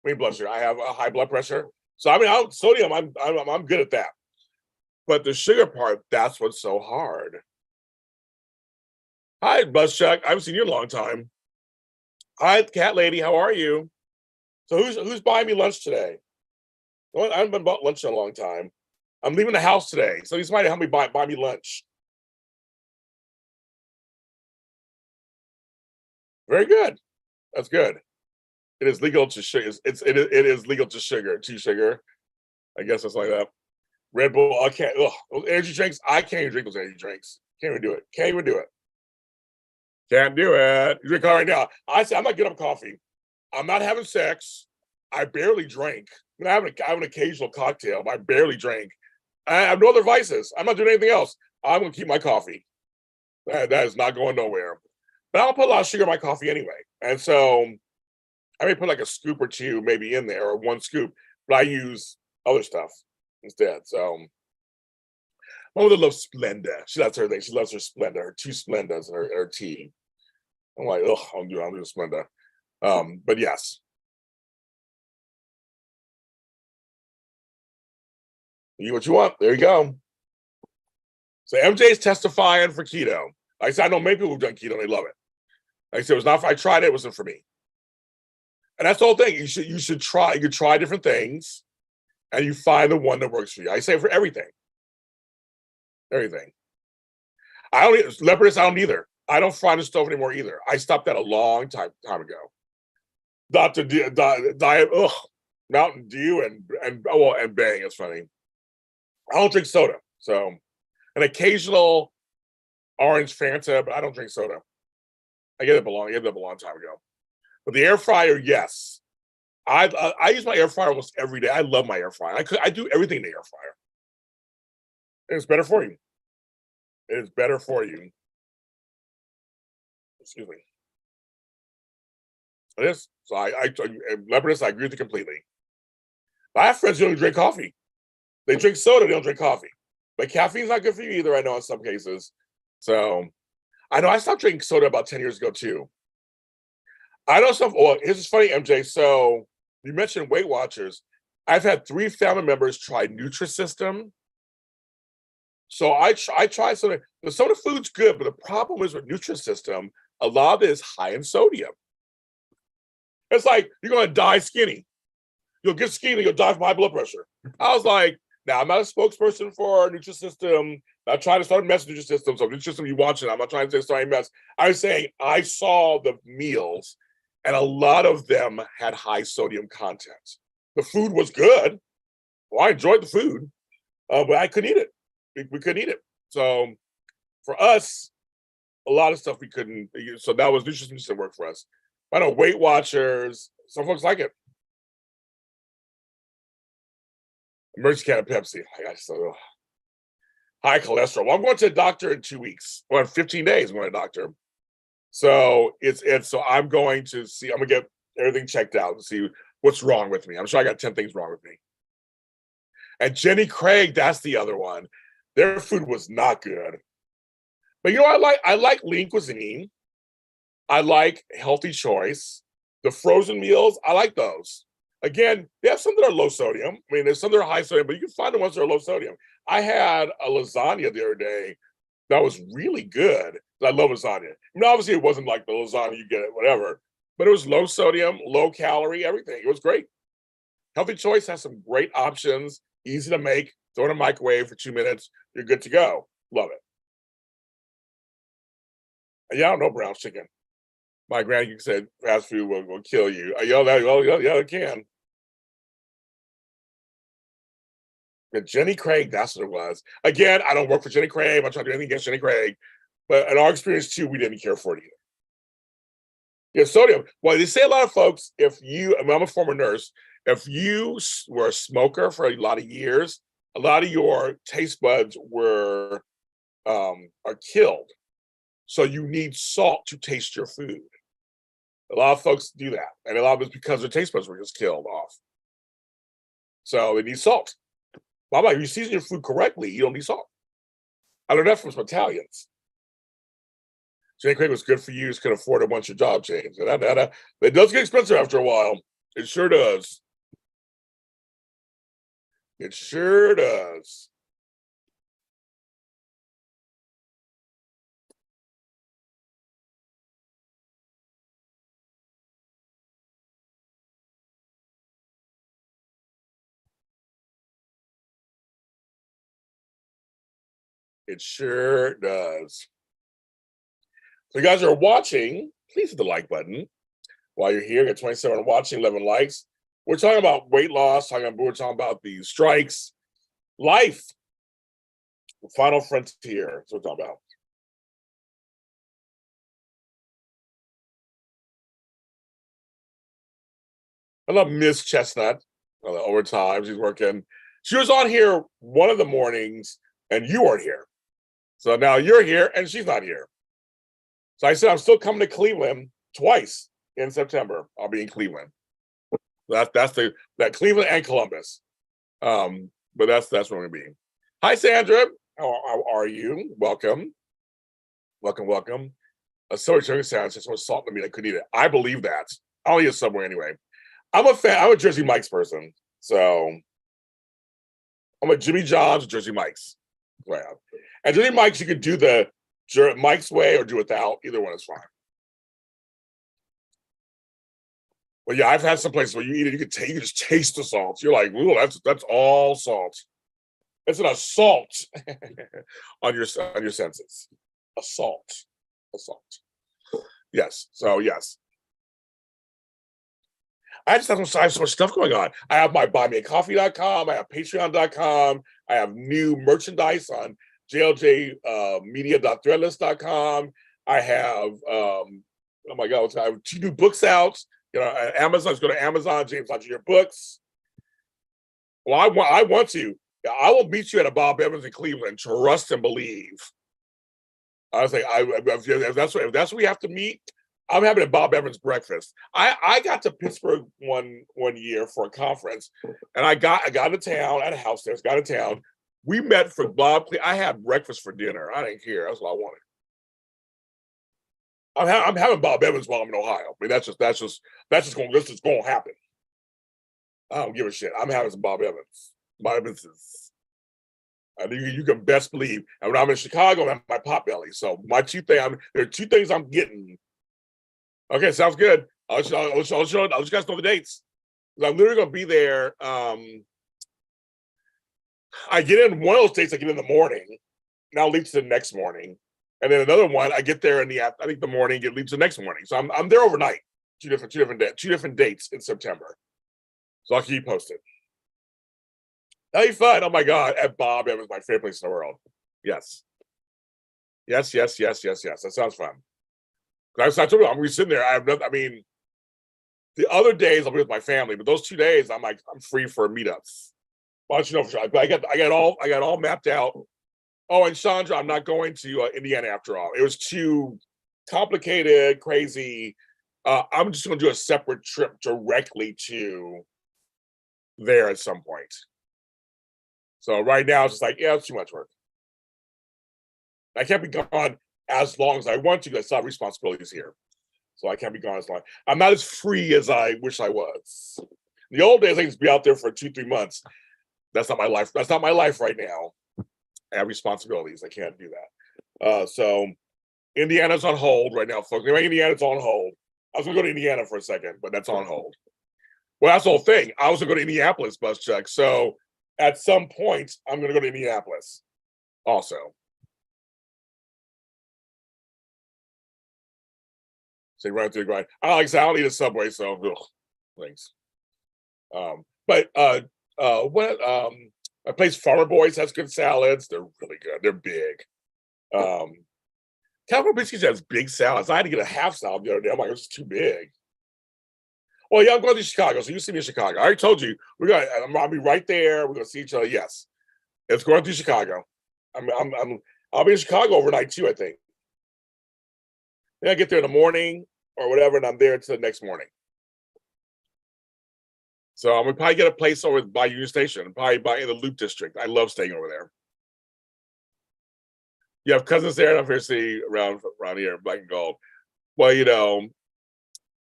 Blood sugar. I have a high blood pressure. So sodium. I'm good at that. But the sugar part, that's what's so hard. Hi, Buzz Chuck. I haven't seen you in a long time. Hi, cat lady. How are you? So who's buying me lunch today? Well, I haven't been bought lunch in a long time. I'm leaving the house today, so somebody help me buy me lunch. Very good. That's good. It is legal to sugar. It is legal to sugar. I guess it's like that. Red Bull. I can't. Ugh, those energy drinks. I can't even drink those energy drinks. Can't even do it. Can't even do it. Can't do it. You drink coffee right now. I say I'm not getting up coffee. I'm not having sex. I barely drink. I have an occasional cocktail, but I barely drink. I have no other vices. I'm not doing anything else. I'm gonna keep my coffee. That is not going nowhere. But I'll put a lot of sugar in my coffee anyway. And so I may put like a scoop or two maybe in there or one scoop, but I use other stuff instead. So my mother loves Splenda. That's her thing. She loves her Splenda, her two Splendas, her tea. I'm like, oh, I'm doing Splenda. But yes, you what you want. There you go. So MJ's testifying for keto. Like I said, I know many people who've done keto and they love it. Like I said, it was not. I tried it. It wasn't for me. And that's the whole thing. You should try. You could try different things, and you find the one that works for you. I say for everything. Everything. I don't eat leopardus. I don't either. I don't fry the stove anymore either. I stopped that a long time ago. Diet. Ugh. Mountain Dew and Bang. It's funny. I don't drink soda. So an occasional orange Fanta, but I don't drink soda. I get it I gave it up a long time ago. But the air fryer, yes. I use my air fryer almost every day. I love my air fryer. I do everything in the air fryer. It's better for you. It is better for you. Excuse me. It is. So Lebanese, I agree with you completely. I have friends who don't drink coffee. They drink soda, they don't drink coffee. But caffeine's not good for you either, I know in some cases. So I know I stopped drinking soda about 10 years ago too. I know some well, here's what's funny, MJ. So you mentioned Weight Watchers. I've had three family members try Nutrisystem. So I tried some of the food's good, but the problem is with Nutrisystem, a lot of it is high in sodium. It's like you're gonna die skinny. You'll get skinny, you'll die from high blood pressure. I was like, now I'm not a spokesperson for Nutrisystem. I'm trying to start a mess with Nutrisystem. So Nutrisystem, you watch it. I'm not trying to say start a mess. I was saying I saw the meals, and a lot of them had high sodium content. The food was good. Well, I enjoyed the food, but I couldn't eat it. We couldn't eat it. So for us, a lot of stuff we couldn't. So that was Nutrisystem just didn't work for us. I know Weight Watchers. Some folks like it. Emergency can of Pepsi. I got so high cholesterol. Well, I'm going to the doctor in 2 weeks. Well, in 15 days, I'm going to the doctor. So it's so I'm going to see. I'm gonna get everything checked out and see what's wrong with me. I'm sure I got 10 things wrong with me. And Jenny Craig, that's the other one. Their food was not good. But you know, I like lean cuisine. I like healthy choice. The frozen meals, I like those. Again, they have some that are low sodium. I mean, there's some that are high sodium, but you can find the ones that are low sodium. I had a lasagna the other day that was really good. I love lasagna. I mean, obviously, it wasn't like the lasagna you get at whatever, but it was low sodium, low calorie, everything. It was great. Healthy Choice has some great options, easy to make. Throw in a microwave for 2 minutes. You're good to go. Love it. And yeah, I don't know brown chicken. My grandkid said fast food will kill you. I yelled at, oh, yeah, it can. But Jenny Craig, that's what it was. Again, I don't work for Jenny Craig. I'm not trying to do anything against Jenny Craig. But in our experience, too, we didn't care for it either. Yeah, sodium. Well, they say a lot of folks, I mean, I'm a former nurse, if you were a smoker for a lot of years, a lot of your taste buds are killed. So you need salt to taste your food. A lot of folks do that. And a lot of it's because their taste buds were just killed off. So they need salt. Well, I'm like, if you season your food correctly, you don't need salt. I learned that from some Italians. Jay Craig was good for you, just could afford it once your job changed. And it does get expensive after a while. It sure does. It sure does. It sure does. So you guys are watching, please hit the like button. While you're here, get 27 watching, 11 likes. We're talking about weight loss, we're talking about the strikes, life, the final frontier. That's what we're talking about. I love Miss Chestnut. Overtime, she's working. She was on here one of the mornings, and you weren't here. So now you're here, and she's not here. So I said I'm still coming to Cleveland twice in September. I'll be in Cleveland. That's that Cleveland and Columbus. But that's where I'm gonna be. Hi, Sandra. How are you? Welcome. A soy chili sandwich has so much salt in me I couldn't eat it. I believe that. I'll eat it somewhere anyway. I'm a fan. I'm a Jersey Mike's person. So I'm a Jimmy John's or Jersey Mike's. Right. And Jersey Mike's, you could do the Mike's way or do without. Either one is fine. But yeah, I've had some places where you eat it, you can just taste the salt. You're like, ooh, that's all salt. It's an assault on your senses. Assault. Yes. So yes. I just have so much stuff going on. I have my buymeacoffee.com. I have patreon.com. I have new merchandise on jlj media.threadless.com. I have, oh my God, I have 2 new books out. Amazon. Let's go to Amazon, James Lodge Books. Well, I want to. I will meet you at a Bob Evans in Cleveland. Trust and believe. I was like, if that's what we have to meet, I'm having a Bob Evans breakfast. I got to Pittsburgh one year for a conference, and I got to town at a house there. Got to town. We met for Bob. I had breakfast for dinner. I didn't care. That's what I wanted. I'm having Bob Evans while I'm in Ohio. I mean, that's just going to happen. I don't give a shit. I'm having some Bob Evans. Bob Evans is. I think you can best believe. And when I'm in Chicago, I'm at my Potbelly. So my there are 2 things I'm getting. Okay, sounds good. I'll let you guys know the dates. I'm literally going to be there. I get in one of those dates. I get in the morning, and I'll leave to the next morning, and then another one I get there in the morning. It leaves the next morning. So I'm there overnight. Two different dates in September. So I'll keep you posted. That'll be fun. Oh my God, at Bob Evans, my favorite place in the world. Yes. That sounds fun. I told you I'm gonna be sitting there. The other days I'll be with my family, but those 2 days I'm free for meetups. Why don't you know for sure? I got all mapped out. Oh, and Chandra, I'm not going to Indiana after all. It was too complicated, crazy. I'm just gonna do a separate trip directly to there at some point. So right now it's just like, yeah, it's too much work. I can't be gone as long as I want to because I still have responsibilities here. So I can't be gone as long. I'm not as free as I wish I was. In the old days, I could be out there for 2-3 months. That's not my life. That's not my life right now. I have responsibilities. I can't do that. So Indiana's on hold right now, folks. Indiana's on hold. I was going to go to Indiana for a second, but that's on hold. Well, that's the whole thing. I was going to go to Indianapolis, bus check. So at some point, I'm going to go to Indianapolis also. So run through the grind. I don't eat a Subway, so thanks. But my place Farmer Boys has good salads. They're really good. They're big. California Biscuits has big salads. I had to get a half salad the other day. I'm like, it's too big. Well, yeah, I'm going to Chicago, so you see me in Chicago. I already told you I'll be right there. We're gonna see each other. Yes, it's going through Chicago. I'll be in Chicago overnight too, I think. Then I get there in the morning or whatever, and I'm there until the next morning. So I'm gonna probably get a place over by Union Station, probably by in the Loop District. I love staying over there. You have cousins there, and obviously around here, black and gold.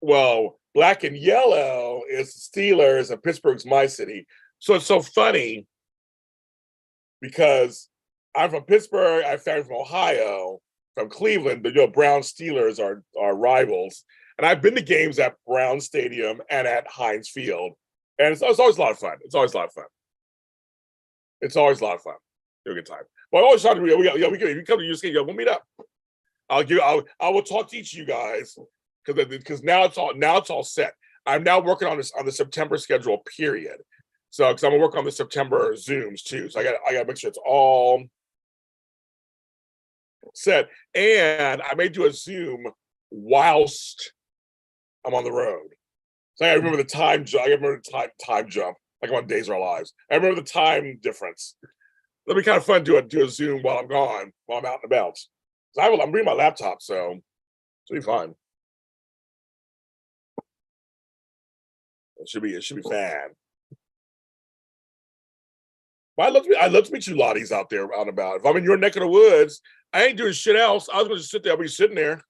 Well, black and yellow is the Steelers, and Pittsburgh's my city. So it's so funny because I'm from Pittsburgh. I found from Ohio. From Cleveland, the Brown Steelers are rivals, and I've been to games at Brown Stadium and at Heinz Field, and it's always a lot of fun. It's always a lot of fun. a good time. Well, I always try to we come to USK, we'll meet up. I will talk to each of you guys because now it's all set. I'm now working on the September schedule, period. So because I'm gonna work on the September Zooms too. So I gotta make sure it's all set. And I may do a Zoom whilst I'm on the road. So I remember the time jump. I remember the time jump, like on Days of Our Lives. I remember the time difference. It'll be kind of fun to do a Zoom while I'm gone, while I'm out and about. So I'm bringing my laptop, so it'll be fun. It should be fun. But I'd love to meet you lotties out there out and about. If I'm in your neck of the woods, I ain't doing shit else. I was gonna just sit there, I'll be sitting there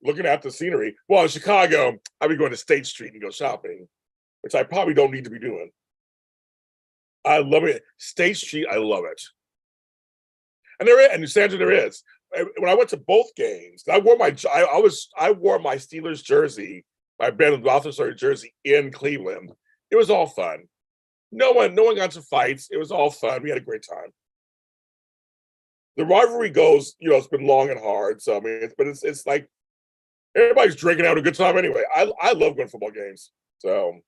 looking at the scenery. Well, in Chicago, I'll be going to State Street and go shopping, which I probably don't need to be doing. I love it. State Street, I love it. And Sandra, there is. When I went to both games, I wore my Steelers jersey, my Ben Roethlisberger jersey in Cleveland. It was all fun. No one got into fights. It was all fun. We had a great time. The rivalry goes, it's been long and hard. So I mean, it's like everybody's drinking out a good time anyway. I love going to football games. So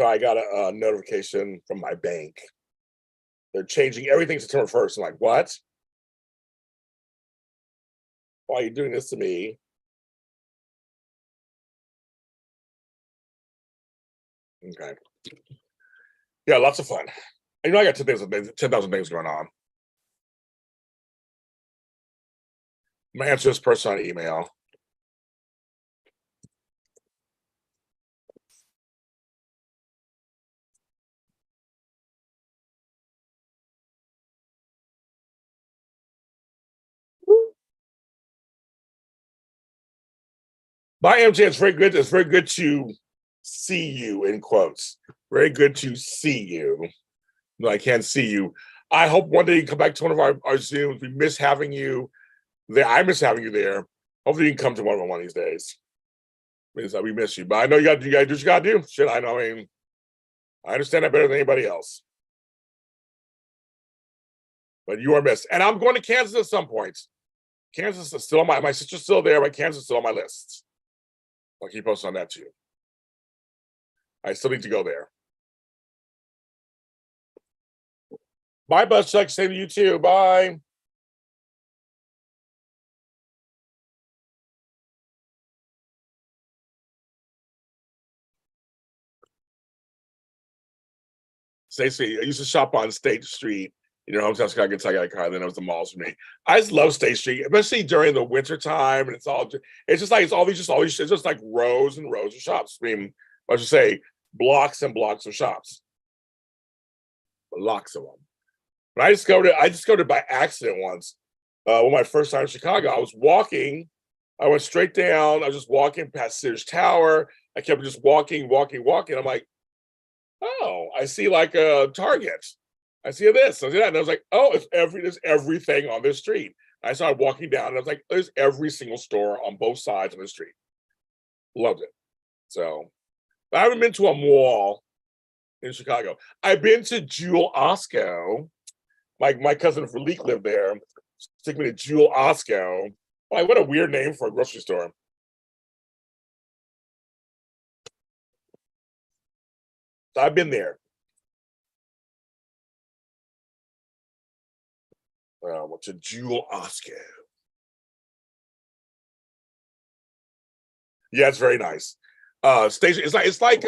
I got a notification from my bank. They're changing everything September 1st. I'm like, what? Why are you doing this to me? Okay. Yeah, lots of fun. I got 10,000 things going on. I'm gonna answer this person on email. Bye, MJ. It's very good. It's very good to see you, in quotes. Very good to see you. No, I can't see you. I hope one day you come back to one of our Zooms. We miss having you there. I miss having you there. Hopefully you can come to one of these days. We miss you. But I know you gotta do what you gotta do. Shit, I know. I mean, I understand that better than anybody else. But you are missed. And I'm going to Kansas at some point. Kansas is still on my sister's still there, but Kansas is still on my list. I'll keep posting on that too. I still need to go there. Bye, Buzz Chuck. Same to you too. Bye. Stacey, I used to shop on State Street in your hometown, Chicago. I got a car. Then it was the malls for me. I just love State Street, especially during the winter time. And it's just like it's just like rows and rows of shops. I mean, I should say blocks and blocks of shops, lots of them. But I discovered it by accident once. When my first time in Chicago, I was walking. I went straight down. I was just walking past Sears Tower. I kept just walking. I'm like, oh, I see like a Target. I see this, I see that. And I was like, oh, there's everything on this street. I started walking down and I was like, there's every single store on both sides of the street. Loved it. So I haven't been to a mall in Chicago. I've been to Jewel Osco. My cousin Felique lived there. Took me to Jewel Osco. Like, what a weird name for a grocery store. So I've been there. What's a Jewel Osco? Yeah, it's very nice. Station. It's like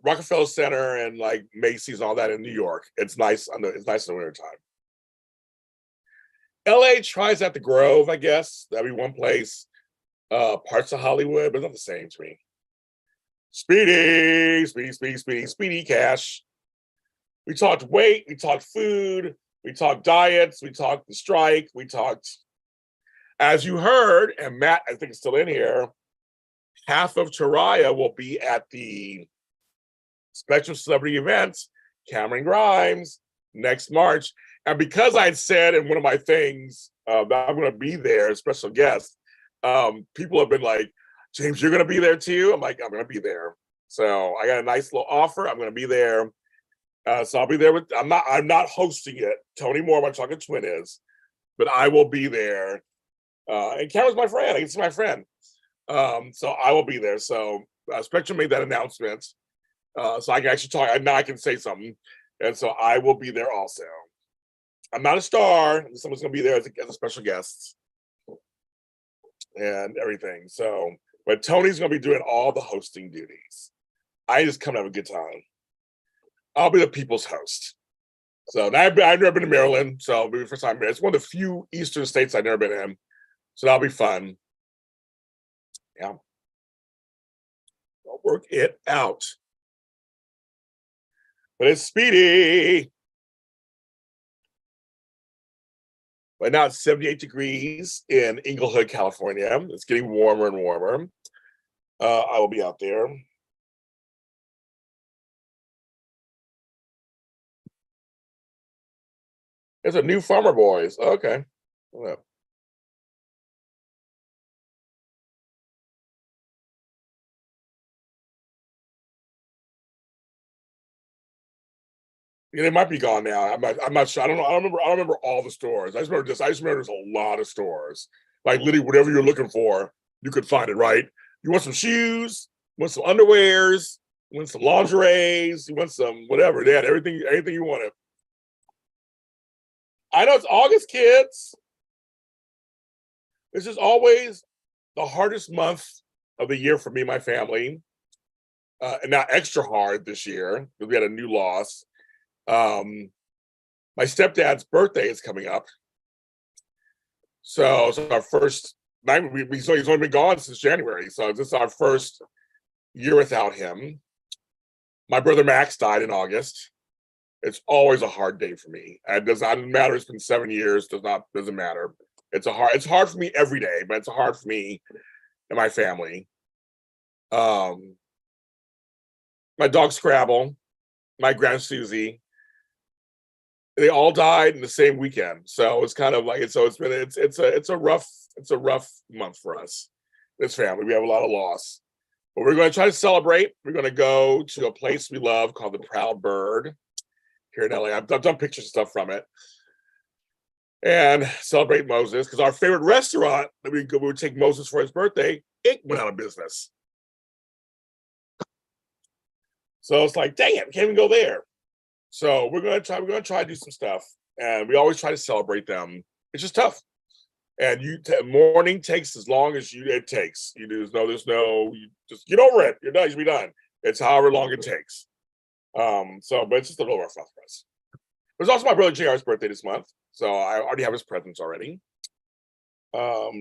Rockefeller Center and like Macy's and all that in New York. It's nice. It's nice in the winter time. LA tries at the Grove, I guess. That'd be one place. Parts of Hollywood, but it's not the same to me. Speedy Cash. We talked weight, we talked food, we talked diets, we talked the strike, we talked, as you heard, and Matt, I think is still in here, half of Chariah will be at the special celebrity events, Cameron Grimes, next March. And because I'd said in one of my things that I'm going to be there as special guest, people have been like, James, you're going to be there too? I'm like, I'm going to be there. So I got a nice little offer. I'm going to be there. So I'll be there with, I'm not hosting it. Tony Moore, my chocolate twin, is, but I will be there. And Cameron's my friend. I can see my friend. So I will be there. So Spectrum made that announcement. So I can actually talk. Now I can say something. And so I will be there also. I'm not a star. Someone's going to be there as a special guest and everything. So, but Tony's going to be doing all the hosting duties. I just come to have a good time. I'll be the people's host. So I've never been to Maryland. So it'll be the first time. It's one of the few Eastern states I've never been in. So that'll be fun. Yeah. I'll work it out. But it's speedy. Right now it's 78 degrees in Inglewood, California. It's getting warmer and warmer. I will be out there. There's a new Farmer Boys. Okay. Well, yeah, they might be gone now. I'm not sure. I don't know. I don't remember all the stores. I just remember there's a lot of stores. Like literally whatever you're looking for, you could find it, right? You want some shoes, you want some underwears, you want some lingeries, you want some whatever. They had everything you wanted. I know it's August, kids. This is always the hardest month of the year for me and my family. And not extra hard this year because we had a new loss. My stepdad's birthday is coming up. So it's our first night. He's only been gone since January. So this is our first year without him. My brother Max died in August. It's always a hard day for me. It doesn't matter. It's been 7 years. Doesn't matter. It's hard for me every day, but it's hard for me and my family. My dog Scrabble, my grand Susie, they all died in the same weekend. So it's kind of like it's a rough month for us. This family, we have a lot of loss. But we're going to try to celebrate. We're going to go to a place we love called the Proud Bird here in LA. I've done pictures and stuff from it. And celebrate Moses, because our favorite restaurant that we would take Moses for his birthday, it went out of business. So it's like, dang it, we can't even go there. So we're gonna try to do some stuff, and we always try to celebrate them. It's just tough, and mourning takes as long as it takes. You just get over it. You're done. You'll be done. It's however long it takes. But it's just a little rough for us. There's also my brother JR's birthday this month, so I already have his presents already. Yeah.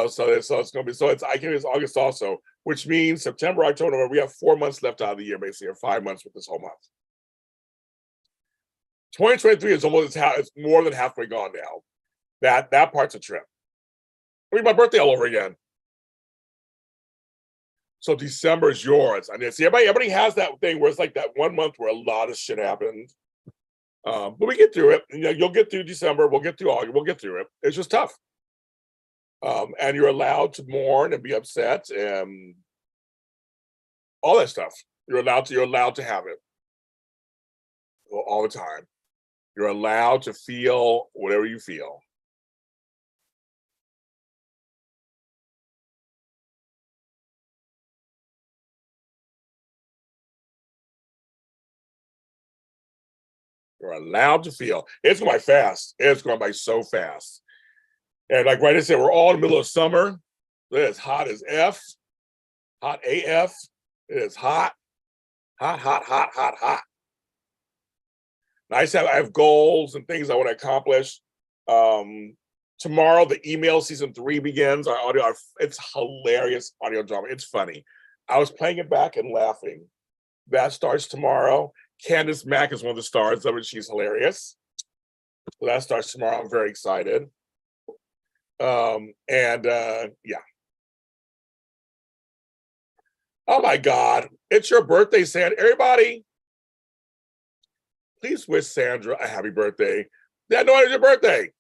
So it's gonna be I think it's August also, which means September, October, November. We have 4 months left out of the year, basically, or 5 months with this whole month. 2023 is it's more than halfway gone now. That part's a trip. I mean, my birthday all over again. So December is yours. I mean, see, everybody has that thing where it's like that 1 month where a lot of shit happened. But we get through it. You'll get through December. We'll get through August. We'll get through it. It's just tough. And you're allowed to mourn and be upset and all that stuff. You're allowed to have it all the time. You're allowed to feel whatever you feel. You're allowed to feel. It's going by fast. It's going by so fast. And like I said, we're all in the middle of summer. It is hot as F, hot AF. It is hot. I have goals and things I want to accomplish. Tomorrow, the email season 3 begins. It's hilarious audio drama. It's funny. I was playing it back and laughing That starts tomorrow. Candace Mack is one of the stars of it. She's hilarious. So that starts tomorrow. I'm very excited. Yeah. Oh my God. It's your birthday, Sandra. Everybody, please wish Sandra a happy birthday. Yeah, no, it's your birthday.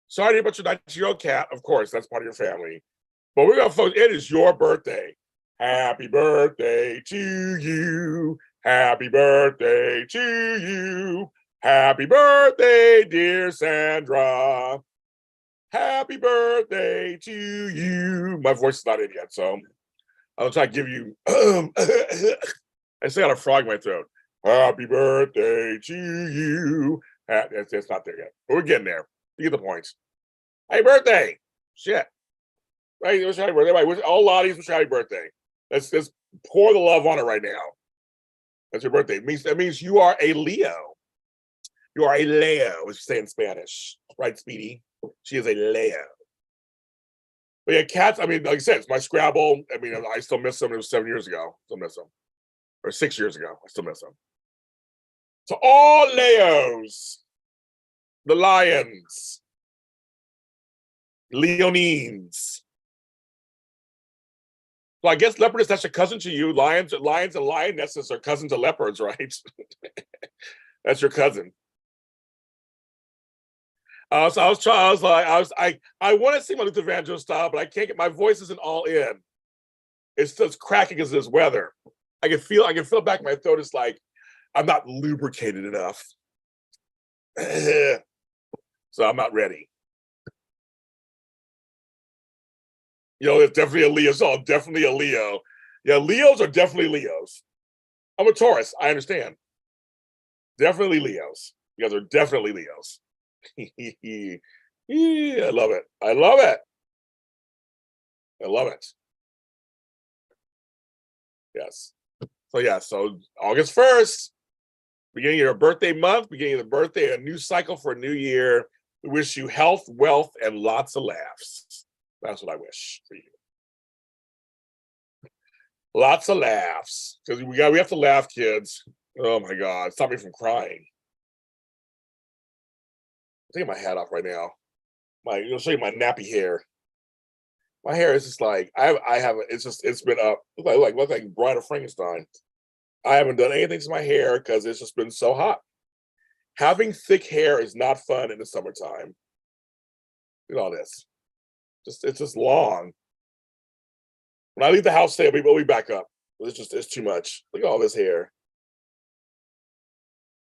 Sorry to hear about your 19-year-old cat. Of course, that's part of your family. But we're going to focus. It is your birthday. Happy birthday to you. Happy birthday to you. Happy birthday, dear Sandra. Happy birthday to you. My voice is not in yet, so I'll try to give you. I still got a frog in my throat. Happy birthday to you. It's not there yet, but we're getting there. You get the point. Happy birthday. Shit. Right? Wish happy birthday. All Lotties, wish happy birthday. Let's pour the love on it right now. That's your birthday. That means you are a Leo. You are a Leo, as you say in Spanish. Right, Speedy? She is a Leo. But yeah, cats, I mean, like I said, it's my Scrabble. I mean, I still miss them. It was 7 years ago. Still miss them. Or 6 years ago. I still miss them. So all Leos, the Lions, Leonines. So I guess leopardess, that's a cousin to you. Lions and lionesses are cousins of leopards, right? That's your cousin. So I want to see my Luther Vandross style, but I can't get, my voice isn't all in. It's just cracking as this weather. I can feel back in my throat. It's like I'm not lubricated enough. So I'm not ready. It's definitely a Leo. So definitely a Leo. Yeah, Leos are definitely Leos. I'm a Taurus. I understand. Definitely Leos. You guys are definitely Leos. I love it. I love it. I love it. Yes. So August 1st, beginning of your birthday month, beginning of the birthday, a new cycle for a new year. We wish you health, wealth, and lots of laughs. That's what I wish for you. Lots of laughs. Because we have to laugh, kids. Oh my God. Stop me from crying. I'm taking my hat off right now. I'll show you my nappy hair. My hair is just like it's been up. Look like Bride of Frankenstein. I haven't done anything to my hair because it's just been so hot. Having thick hair is not fun in the summertime. Look at all this. It's just long. When I leave the house today, we'll be back up. It's too much. Look at all this hair.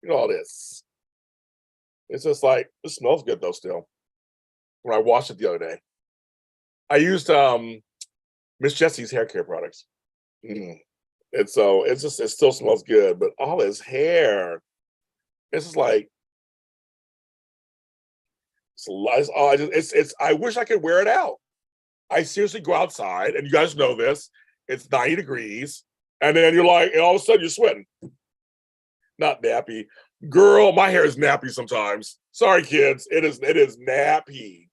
Look at all this. It's just like, it smells good though still. When I washed it the other day. I used Miss Jessie's hair care products. And so it still smells good, but all his hair, it's just like I wish I could wear it out. I seriously go outside, and you guys know this. It's 90 degrees, and then you're like, and all of a sudden you're sweating. Not nappy, girl. My hair is nappy sometimes. Sorry, kids. It is nappy.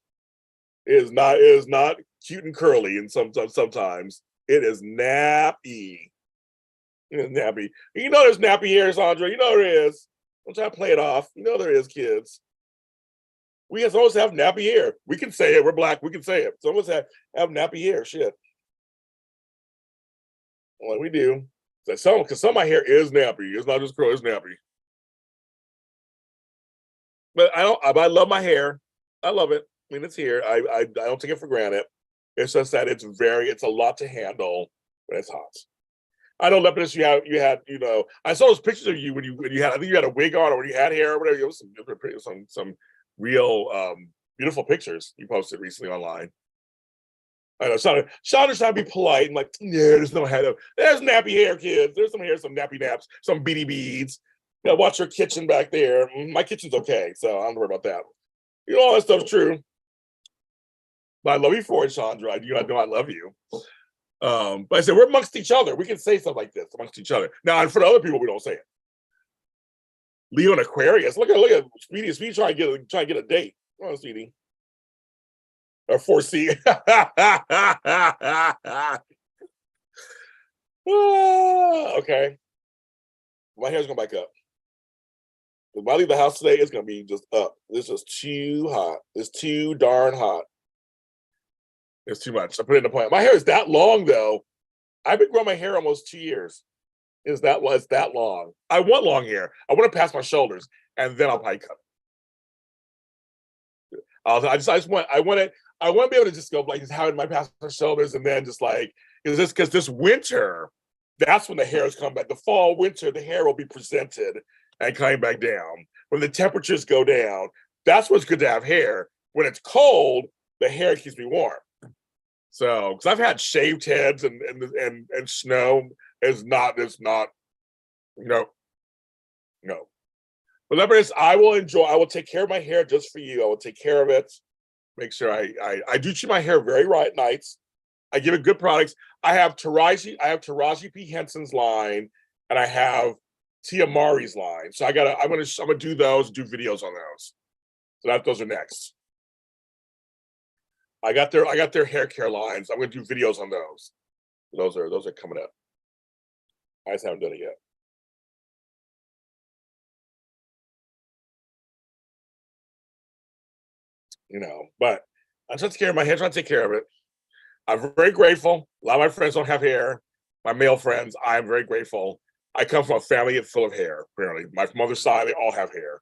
It is not cute and curly, and sometimes it is nappy. It is nappy. You know there's nappy hair, Sandra. You know there is. Don't try to play it off. You know there is, kids. We as always have nappy hair. We can say it. We're Black. We can say it. Some of us have nappy hair. Shit. Well, we do. Because some of my hair is nappy. It's not just curly. It's nappy. But I love my hair. I love it. I mean, it's here. I don't take it for granted. It's just that it's a lot to handle when it's hot. I know, Lepidus, you had, I saw those pictures of you when you had, I think you had a wig on or when you had hair or whatever. It was some real beautiful pictures you posted recently online. I know, Shonda's trying to be polite and like, yeah, there's no hair. There's nappy hair, kids. There's some hair, some nappy naps, some beady beads. Watch your kitchen back there. My kitchen's okay, so I don't worry about that. All that stuff's true. But I love you for it, Chandra. I know I love you. But I said we're amongst each other. We can say stuff like this amongst each other. Now, and for the other people, we don't say it. Leo and Aquarius. Look at Speedy. Speedy trying to get a date. Come on, Speedy. Or 4C. Okay. My hair's going back up. If I leave the house today, it's going to be just up. This is too hot. It's too darn hot. It's too much. I put it in the plant. My hair is that long, though. I've been growing my hair almost 2 years. It's that long. I want long hair. I want to pass my shoulders, and then I'll probably cut it. I want to be able to just go like just have it in my past my shoulders, and then just like because this winter, that's when the hairs come back. The fall, winter, the hair will be presented and coming back down. When the temperatures go down, that's what's good to have hair. When it's cold, the hair keeps me warm. So, because I've had shaved heads and snow is not, no. Whatever it is, I will take care of my hair just for you. I will take care of it. Make sure I do treat my hair very right nights. I give it good products. I have Taraji P. Henson's line, and I have Tia Mari's line. So I'm gonna do those, do videos on those. So those are next. I got their hair care lines. I'm gonna do videos on those. Those are coming up. I just haven't done it yet. But I'm trying to take care of my hair, trying to take care of it. I'm very grateful. A lot of my friends don't have hair. My male friends, I'm very grateful. I come from a family full of hair, apparently. My mother's side, they all have hair.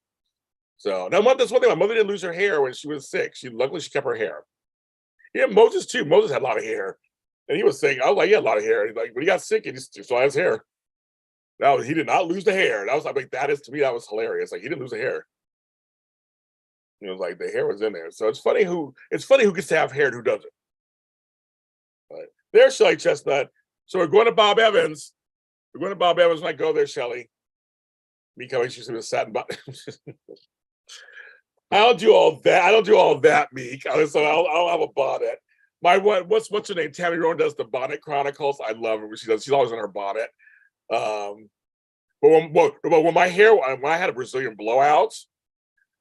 So now that's one thing. My mother didn't lose her hair when she was sick. Luckily she kept her hair. Yeah, Moses too. Moses had a lot of hair. And he was saying, I was like, yeah, a lot of hair. He's like, when he got sick, he just still has hair. He did not lose the hair. That was like, to me, that was hilarious. Like, he didn't lose the hair. It was like the hair was in there. So it's funny who gets to have hair and who doesn't. But there's Shelly Chestnut. So we're going to Bob Evans. We're going to Bob Evans when I go there, Shelly. Me coming, she's gonna satin button. I don't do all that, Meek. So I'll have a bonnet. What's her name? Tammy Rowan does the Bonnet Chronicles. I love her when she does. She's always in her bonnet. But when my hair, when I had a Brazilian blowout,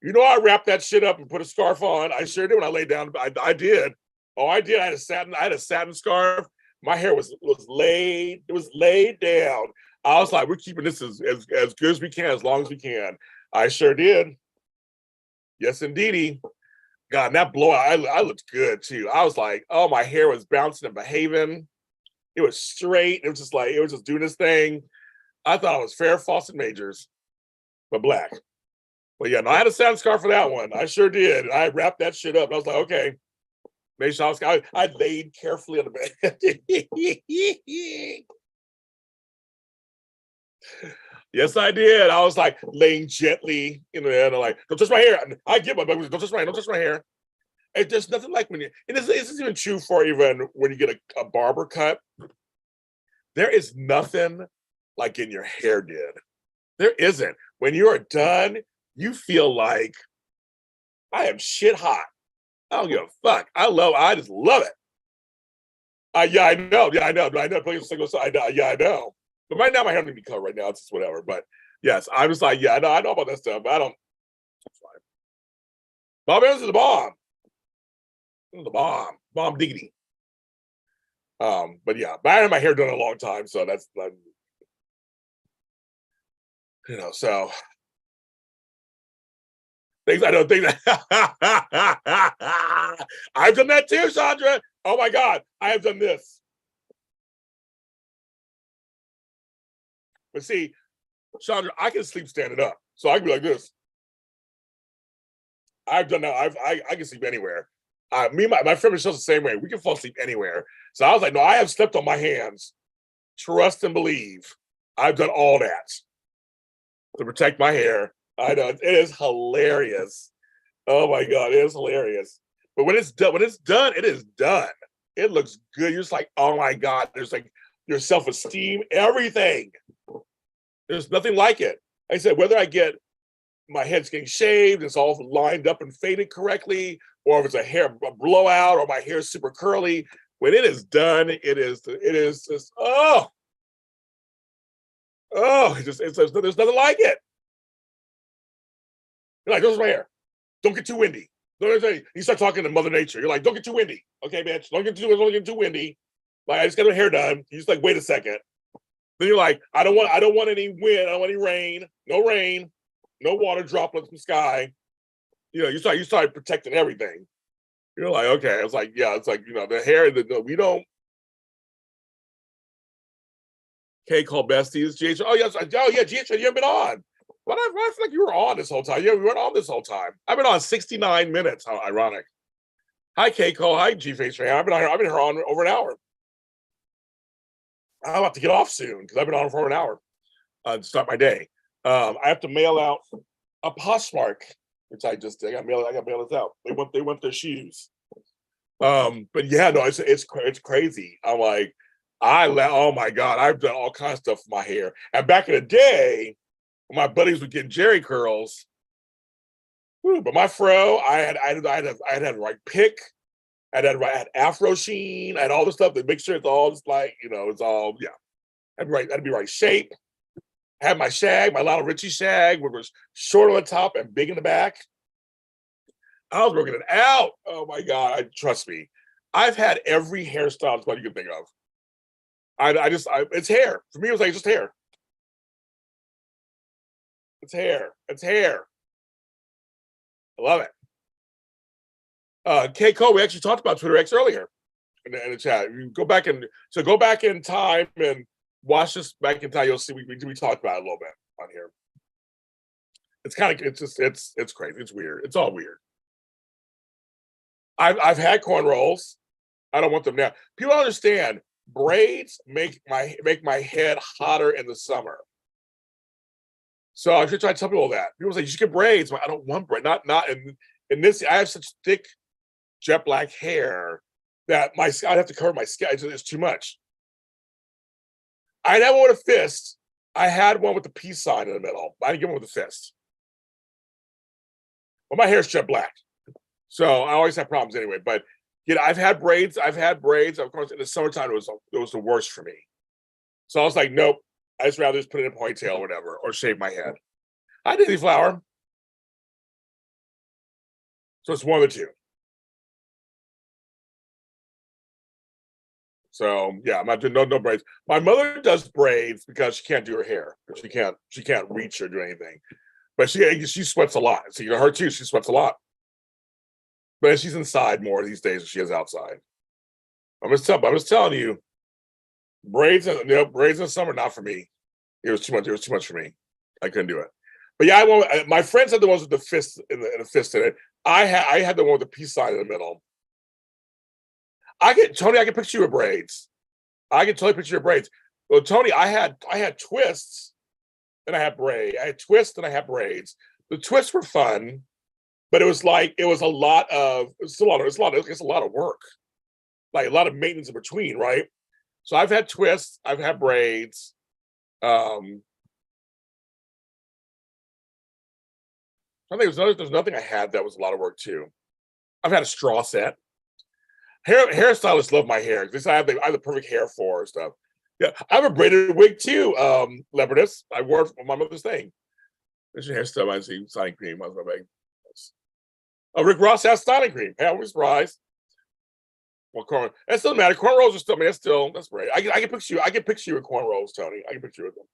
I wrapped that shit up and put a scarf on. I sure did when I laid down. I did. Oh, I did. I had a satin scarf. My hair was laid. It was laid down. I was like, we're keeping this as good as we can, as long as we can. I sure did. Yes, indeedy. God, and that blowout, I looked good too. I was like, oh, my hair was bouncing and behaving. It was straight. It was just doing this thing. I thought I was fair, Fawcett Majors, but black. But yeah, no, I had a satin scarf for that one. I sure did. I wrapped that shit up. I was like, okay. Make sure I laid carefully on the bed. Yes, I did. I was like laying gently in the air, like, don't touch my hair. I get my don't touch my hair. There's nothing like when this isn't even true for even when you get a barber cut. There is nothing like getting your hair did. There isn't. When you are done, you feel like I am shit hot. I don't give a fuck. I just love it. Yeah, I know. Yeah, I know. I know. Playing single side. Yeah, I know. But right now, my hair doesn't be cut right now. It's just whatever. But yes, I was like, yeah, I know about that stuff, but I don't. That's fine. Bob Evans is the bomb. The bomb. Bomb diggity. But yeah, but I had my hair done a long time, so that's so things I don't think that I've done that too, Sandra. Oh my God, I have done this. But see, Chandra, I can sleep standing up, so I can be like this. I've done that. I can sleep anywhere. My friend Michelle's the same way. We can fall asleep anywhere. So I was like, no, I have slept on my hands. Trust and believe. I've done all that to protect my hair. I know it is hilarious. Oh my God, it is hilarious. But when it's done, it is done. It looks good. You're just like, oh my God. There's like your self-esteem, everything. There's nothing like it. I said, whether I get my head's getting shaved, it's all lined up and faded correctly, or if it's a blowout, or my hair's super curly, when it is done, it is just there's nothing like it. You're like, this my hair. Don't get too windy. You start talking to Mother Nature. You're like, don't get too windy. Okay, bitch. Don't get too windy. Like, I just got my hair done. You just like, wait a second. Then you're like, I don't want any wind, I don't want any rain, no water droplets from the sky. You know, you start protecting everything. You're like, okay. It's like, yeah, it's like, you know, the hair, we don't. K called besties, GH. Oh, yes. Oh, yeah, GH, you haven't been on. But I feel like you were on this whole time. Yeah, we weren't on this whole time. I've been on 69 minutes. How ironic. Hi, K Cole. Hi, G Face fan. I've been here on over an hour. I'm about to get off soon because I've been on for over an hour to start my day. I have to mail out a postmark, which I got mail this out. They want their shoes. But yeah, no, it's crazy. I'm like, oh my God, I've done all kinds of stuff for my hair. And back in the day, when my buddies would get Jerry curls, but my fro, I had the right pick. I had Afro Sheen. I had all the stuff that make sure it's all just like, you know, it's all, yeah. That'd be right shape. I had my shag, my Lionel Richie shag, which was short on the top and big in the back. I was working it out. Oh my God, trust me. I've had every hairstyle that you can think of. It's hair. For me, it was like just hair. It's hair. It's hair. I love it. Keiko, we actually talked about Twitter X earlier in the chat. You go back in time and watch this back in time. You'll see we talked about it a little bit on here. It's crazy. It's weird. It's all weird. I've had cornrows. I don't want them now. People don't understand. Braids make my head hotter in the summer. So I should try to tell people that. People say you should get braids. I don't want braids. Not in this. I have such thick jet black hair that I'd have to cover my skin. It's too much. I never want a fist. I had one with the peace sign in the middle. I didn't get one with a fist. Well, my hair's jet black, so I always have problems anyway. But I've had braids. Of course, in the summertime, it was the worst for me. So I was like, nope. I just rather just put it in a ponytail or whatever, or shave my head. I did the flower. So it's one of the two. So yeah, I'm not doing no braids. My mother does braids because she can't do her hair. She can't reach or do anything. But she sweats a lot. So her too, she sweats a lot. But she's inside more these days than she is outside. I'm just telling you, braids in the summer, not for me. It was too much for me. I couldn't do it. But yeah, my friends had the ones with the fist in it. I had the one with the peace sign in the middle. Tony, I can picture you with braids. I can totally picture your braids. Well, Tony, I had twists and I had braids. I had twists and I had braids. The twists were fun, but it's a lot of work. Like a lot of maintenance in between, right? So I've had twists, I've had braids. I think there's nothing I had that was a lot of work too. I've had a straw set. Hairstylists love my hair because I have the perfect hair for stuff. Yeah, I have a braided wig too, Leopardess. I wore it for my mother's thing. There's your hairstyle. I see styling cream. I was my bag. Oh, Rick Ross has styling cream. Hey, I was surprised. Well, that doesn't matter. Cornrows are still. I mean, that's great. I can picture you. I can picture you with cornrows, Tony. I can picture you with them.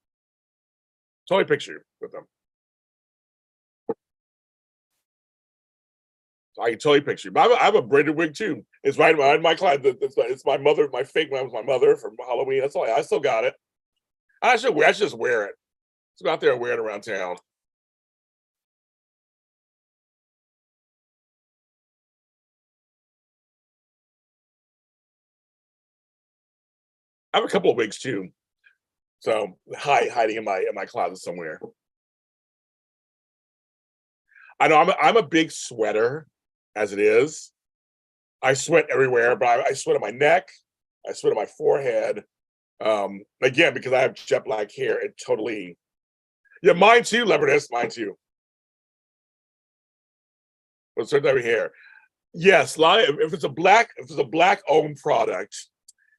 Totally picture you with them. I can totally picture you. But I have a braided wig too. It's right in my class. It's my mother, my fake one was my mother from Halloween. That's all. I still got it. I should just wear it. Let's go out there and wear it around town. I have a couple of wigs too. So hiding in my closet somewhere. I know I'm a big sweater as it is. I sweat everywhere, but I sweat on my neck. I sweat on my forehead. Again, because I have jet black hair, it totally. Yeah, mine too, Leopardess. Mine too. But certain type of hair. Yes, if it's a black owned product,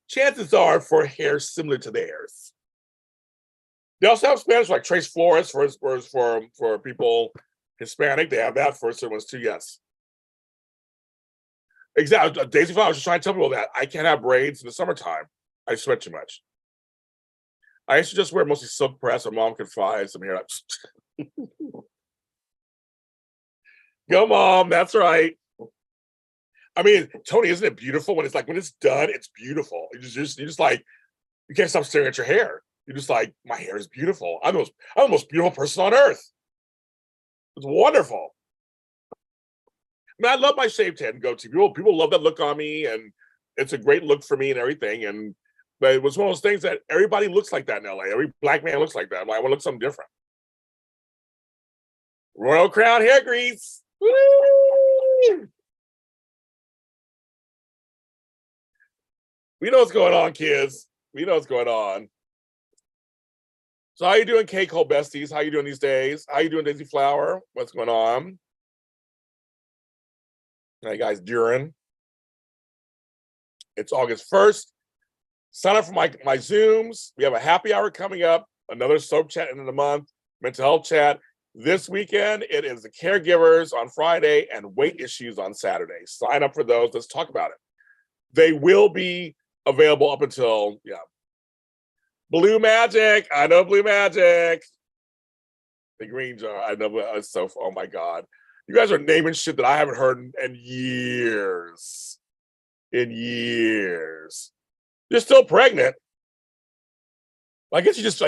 chances are for hair similar to theirs. They also have Spanish like Trace Flores for people Hispanic. They have that for certain ones too. Yes. Exactly. Daisy Flower, I was just trying to tell people that I can't have braids in the summertime. I sweat too much. I used to just wear mostly silk press so mom could find some hair. Go, mom. That's right. I mean, Tony, isn't it beautiful when it's like when it's done? It's beautiful. You just like you can't stop staring at your hair. You're just like, my hair is beautiful. I'm the most beautiful person on earth. It's wonderful. I mean, I love my shaved head and goatee. People love that look on me, and it's a great look for me and everything. And but it was one of those things that everybody looks like that in LA. Every black man looks like that. I'm like, I want to look something different. Royal Crown hair grease. Woo! We know what's going on, kids. We know what's going on. So how you doing, Cake Hole Besties? How you doing these days? How you doing, Daisy Flower? What's going on? How you guys doing? It's August 1st. Sign up for my Zooms. We have a happy hour coming up. Another soap chat end of the month. Mental health chat. This weekend, it is the Caregivers on Friday and weight issues on Saturday. Sign up for those. Let's talk about it. They will be available up until, Blue Magic. I know Blue Magic. The green jar. I know. It's so, oh my God. You guys are naming shit that I haven't heard in years. In years. You're still pregnant. I guess you just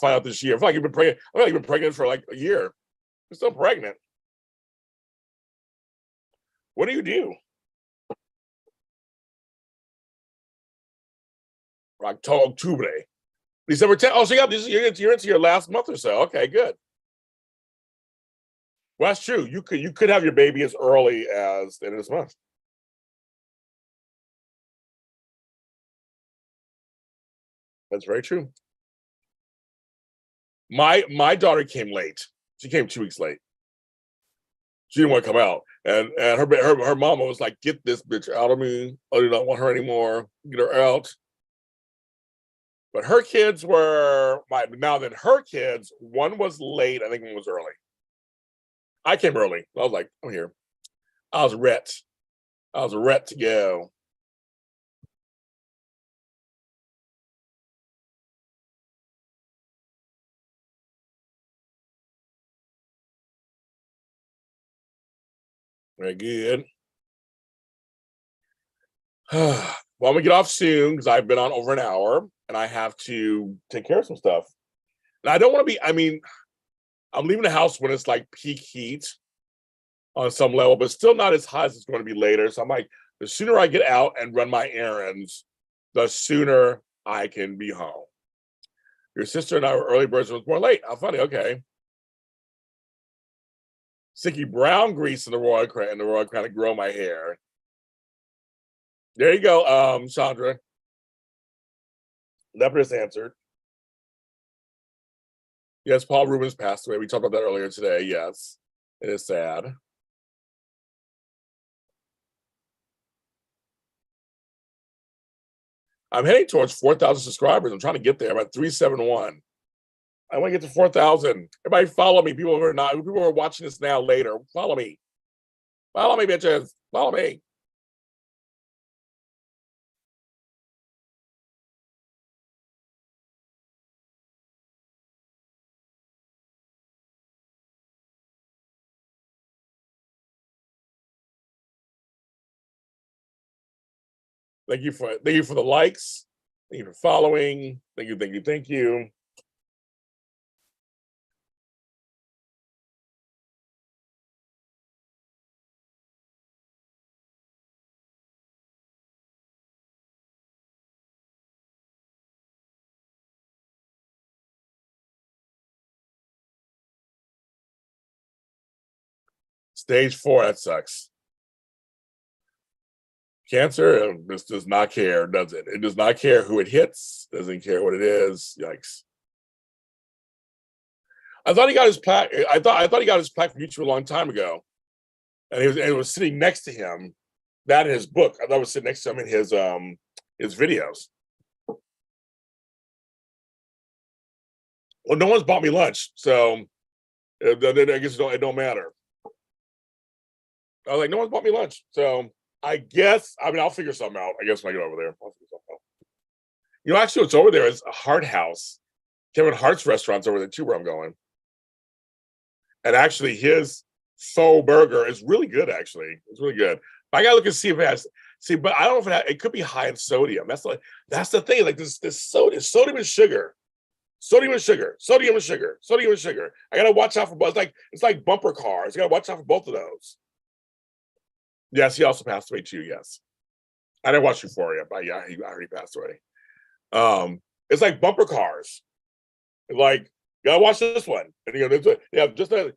find out this year. I feel like you've been pregnant. I feel like you've been pregnant for like a year. You're still pregnant. What do you do? October. December 10th. Oh, so you're into your last month or so. Okay, good. Well, that's true. You could have your baby as early as the end of this month. That's very true. My daughter came late. She came 2 weeks late. She didn't want to come out, and her mama was like, "Get this bitch out of me! I do not want her anymore. Get her out." But her kids were her kids. One was late. I think one was early. I came early. I was like, "I'm here." I was ret. I was ret to go. Very good. Well, I'm gonna get off soon because I've been on over an hour and I have to take care of some stuff. And I don't want to be, I mean, I'm leaving the house when it's like peak heat on some level, but still not as hot as it's going to be later. So I'm like, the sooner I get out and run my errands, the sooner I can be home. Your sister and I were early birds, was more late. How funny. Okay. Sticky brown grease in the Royal Crown to grow my hair. There you go, Chandra. Leprous answered. Yes, Paul Rubens passed away. We talked about that earlier today. Yes, it is sad. I'm heading towards 4,000 subscribers. I'm trying to get there. I'm at 371. I want to get to 4,000. Everybody follow me. People who are watching this now later, follow me. Follow me, bitches. Follow me. Thank you for the likes. Thank you for following. Thank you. Stage 4, that sucks. Cancer, this does not care, does it? It does not care who it hits, doesn't care what it is. Yikes. I thought he got his plaque. I thought he got his plaque from YouTube a long time ago. And it was sitting next to him. That in his book. I thought it was sitting next to him in his videos. Well, no one's bought me lunch, so I guess it don't matter. I was like, no one's bought me lunch, so I guess I'll figure something out. I guess when I get over there, I'll figure something out. Actually, what's over there is a Hart House. Kevin Hart's restaurant's over there too, where I'm going. And actually, his faux burger is really good. Actually, it's really good. But I gotta look and see if it has. See, but I don't know if it could be high in sodium. That's the thing. Like this sodium and sugar, sodium and sugar, sodium and sugar, sodium and sugar. I gotta watch out for both. It's like bumper cars. I gotta watch out for both of those. Yes, he also passed away too. Yes, I didn't watch Euphoria, but yeah, he already passed away. It's like bumper cars. Like, gotta watch this one. And just like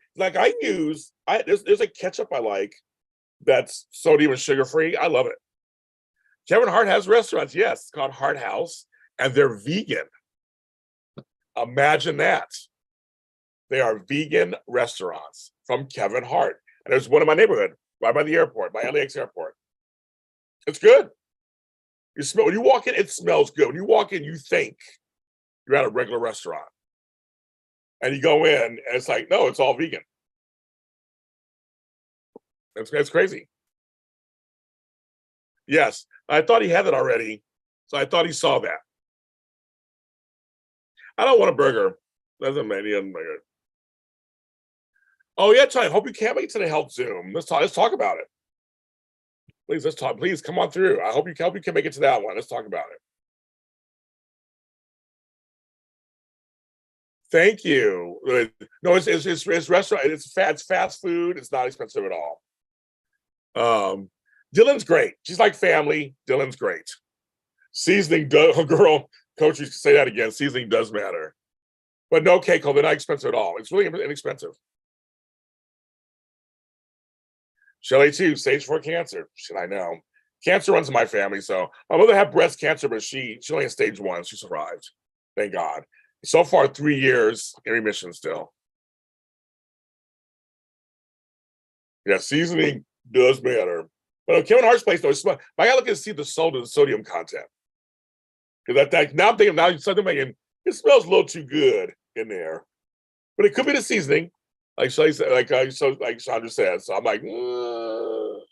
there's a ketchup I like that's sodium and sugar free. I love it. Kevin Hart has restaurants, yes, it's called Hart House, and they're vegan. Imagine that. They are vegan restaurants from Kevin Hart. And there's one in my neighborhood, right by the airport, by LAX airport. It's good. When you walk in, it smells good. When you walk in, you think you're at a regular restaurant. And you go in, and it's like, no, it's all vegan. It's crazy. Yes, I thought he had it already, so I thought he saw that. I don't want a burger. Doesn't matter. Oh yeah, Charlie. Hope you can't make it to the health Zoom. Let's talk about it. Please, let's talk. Please come on through. I hope you can make it to that one. Let's talk about it. Thank you. No, it's restaurant. It's fast food. It's not expensive at all. Dylan's great. She's like family. Dylan's great. Seasoning, girl, coach used to say that again. Seasoning does matter. But no, Keiko, they're not expensive at all. It's really inexpensive. Shelley too, stage 4 cancer. Should I know? Cancer runs in my family. So my mother had breast cancer, but she only had stage 1. She survived. Thank God. So far, 3 years in remission still. Yeah, seasoning does matter. But Kevin Hart's place, though, I gotta look and see the sodium content. Because now I'm thinking, now something making it smells a little too good in there. But it could be the seasoning, like Shelly said, like Chandra said. So I'm like, oh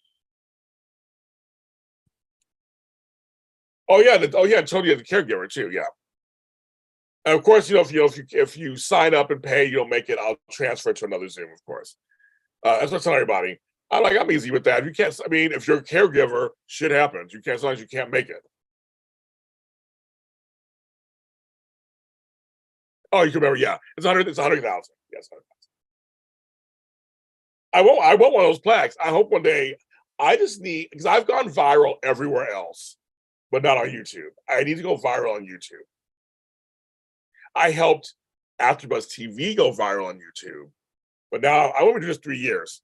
yeah, totally the caregiver too, yeah. And of course, if you sign up and pay, you'll make it. I'll transfer it to another Zoom, of course. That's what I tell everybody. I'm easy with that. You can't. I mean, if you're a caregiver, shit happens. You can't, as long as you can't make it. Oh, you can remember? Yeah, it's 100. It's 100,000. Yes, 100,000. I want one of those plaques. I hope one day. I just need, because I've gone viral everywhere else, but not on YouTube. I need to go viral on YouTube. I helped AfterBuzz TV go viral on YouTube, but now I want to do this 3 years.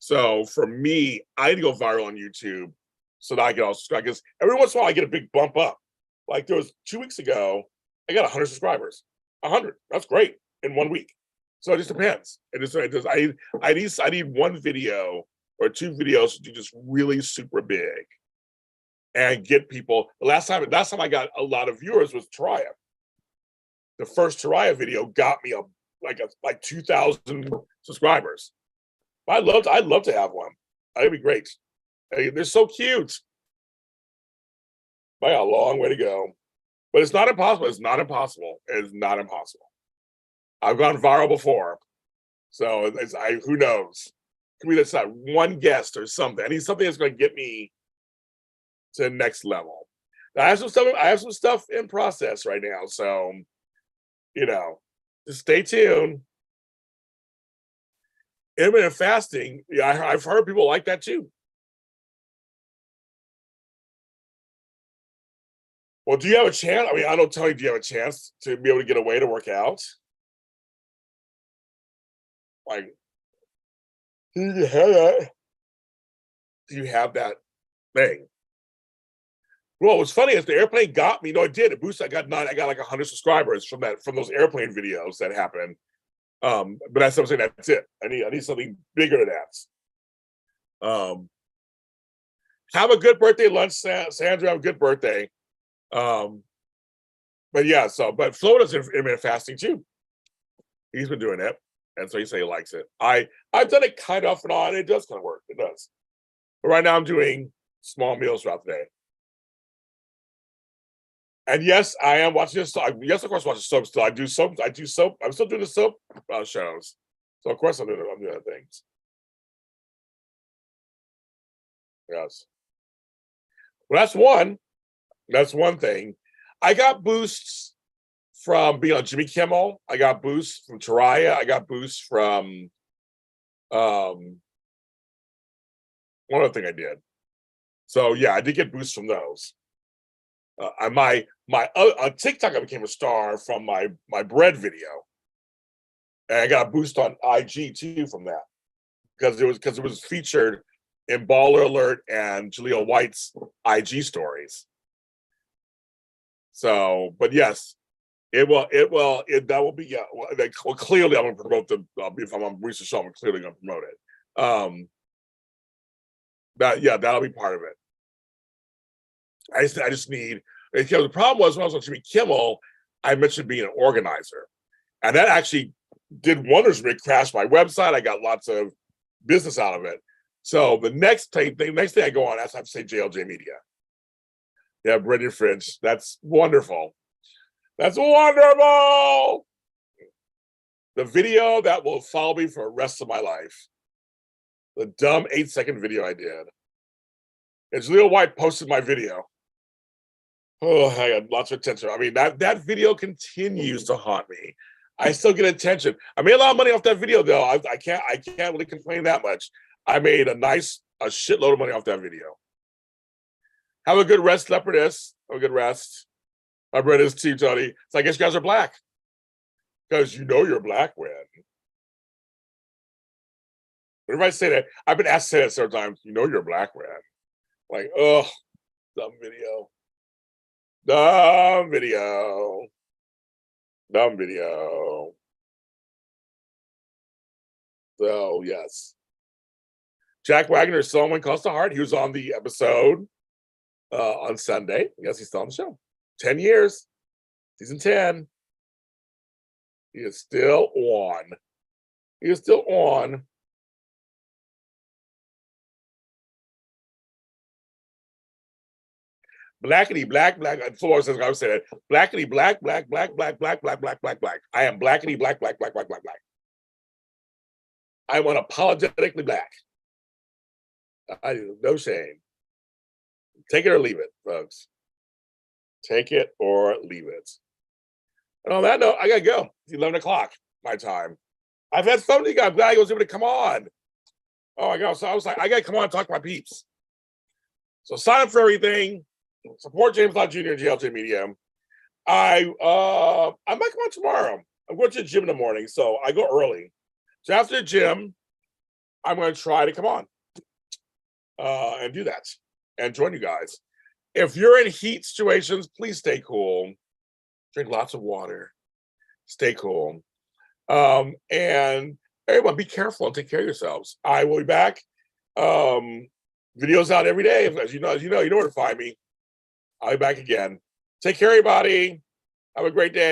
So for me, I need to go viral on YouTube so that I get all subscribed. Because every once in a while, I get a big bump up. Like there was 2 weeks ago, I got 100 subscribers. 100. That's great in 1 week. So it just depends. I need one video or 2 videos to do just really super big and get people. The last time I got a lot of viewers was Taraya. The first Taraya video got me like 2,000 subscribers. I'd love to have one. That'd be great. They're so cute. I got a long way to go, but it's not impossible. It's not impossible. It's not impossible. I've gone viral before, so who knows? Could be that's not one guest or something. I need something that's going to get me to the next level. Now, I have some stuff in process right now, so just stay tuned. Intermittent fasting, yeah, I've heard people like that too. Well, do you have a chance? I mean, I don't tell you, do you have a chance to be able to get away to work out? Like, do you have that? Do you have that thing? Well, what's funny is the airplane got me. No, it did. It boosted. I got like 100 subscribers from those airplane videos that happened. But that's what I'm saying. That's it. I need something bigger than that. Have a good birthday lunch, Sandra. Have a good birthday. But yeah, but Flo does intermittent fasting too. He's been doing it, and so he say he likes it. I've done it kind of off and on. It does kind of work. It does. But right now I'm doing small meals throughout the day. And yes, I am watching this. Yes, of course, watching soap still. I do soap. I'm still doing the soap shows. So of course I'm doing other things. Yes. Well, that's one. That's one thing. I got boosts from being on Jimmy Kimmel. I got boosts from Taraya. I got boosts from one other thing I did. So yeah, I did get boosts from those. On TikTok, I became a star from my bread video, and I got a boost on IG too from that because it was featured in Baller Alert and Jaleel White's IG stories. So, but yes, that will be well, clearly I'm going to promote the if I'm on Research Show, I'm clearly going to promote it. That'll be part of it. I just need, because the problem was when I was on Jimmy Kimmel, I mentioned being an organizer, and that actually did wonders for me. It crashed my website. I got lots of business out of it. So the next thing I go on, I have to say JLJ Media. Yeah, Brendan Fridge. That's wonderful. That's wonderful. The video that will follow me for the rest of my life. The dumb 8-second video I did. And Jaleel White posted my video. Oh, I got lots of attention. I mean, that video continues to haunt me. I still get attention. I made a lot of money off that video, though. I can't really complain that much. I made a shitload of money off that video. Have a good rest, leopardess. Have a good rest. My bread is too, Tony. So I guess you guys are black. Because you know you're black when. Whenever I say that, I've been asked to say that several times. You know you're black when. Like, oh, dumb video. Dumb video. Dumb video. So, yes. Jack Wagner is someone close to heart. He was on the episode on Sunday. Yes, he's still on the show. 10 years. Season 10. He is still on. He is still on. Blackity black black. Floor says I would say that. Blackity black black black black black black black black black. I am blackity black black black black black black. I am unapologetically black. I do no shame. Take it or leave it, folks. Take it or leave it. And on that note, I gotta go. It's 11 o'clock my time. I've had fun with you guys. I'm glad I was able to come on. Oh my God. So I was like, I gotta come on and talk to my peeps. So sign up for everything. Support James Lott Jr. and JLJ Media. I might come on tomorrow. I'm going to the gym in the morning, so I go early. So after the gym, I'm going to try to come on and do that and join you guys. If you're in heat situations, please stay cool. Drink lots of water. Stay cool. And everyone, be careful and take care of yourselves. I will be back. Videos out every day. As you know where to find me. I'll be back again. Take care, everybody. Have a great day.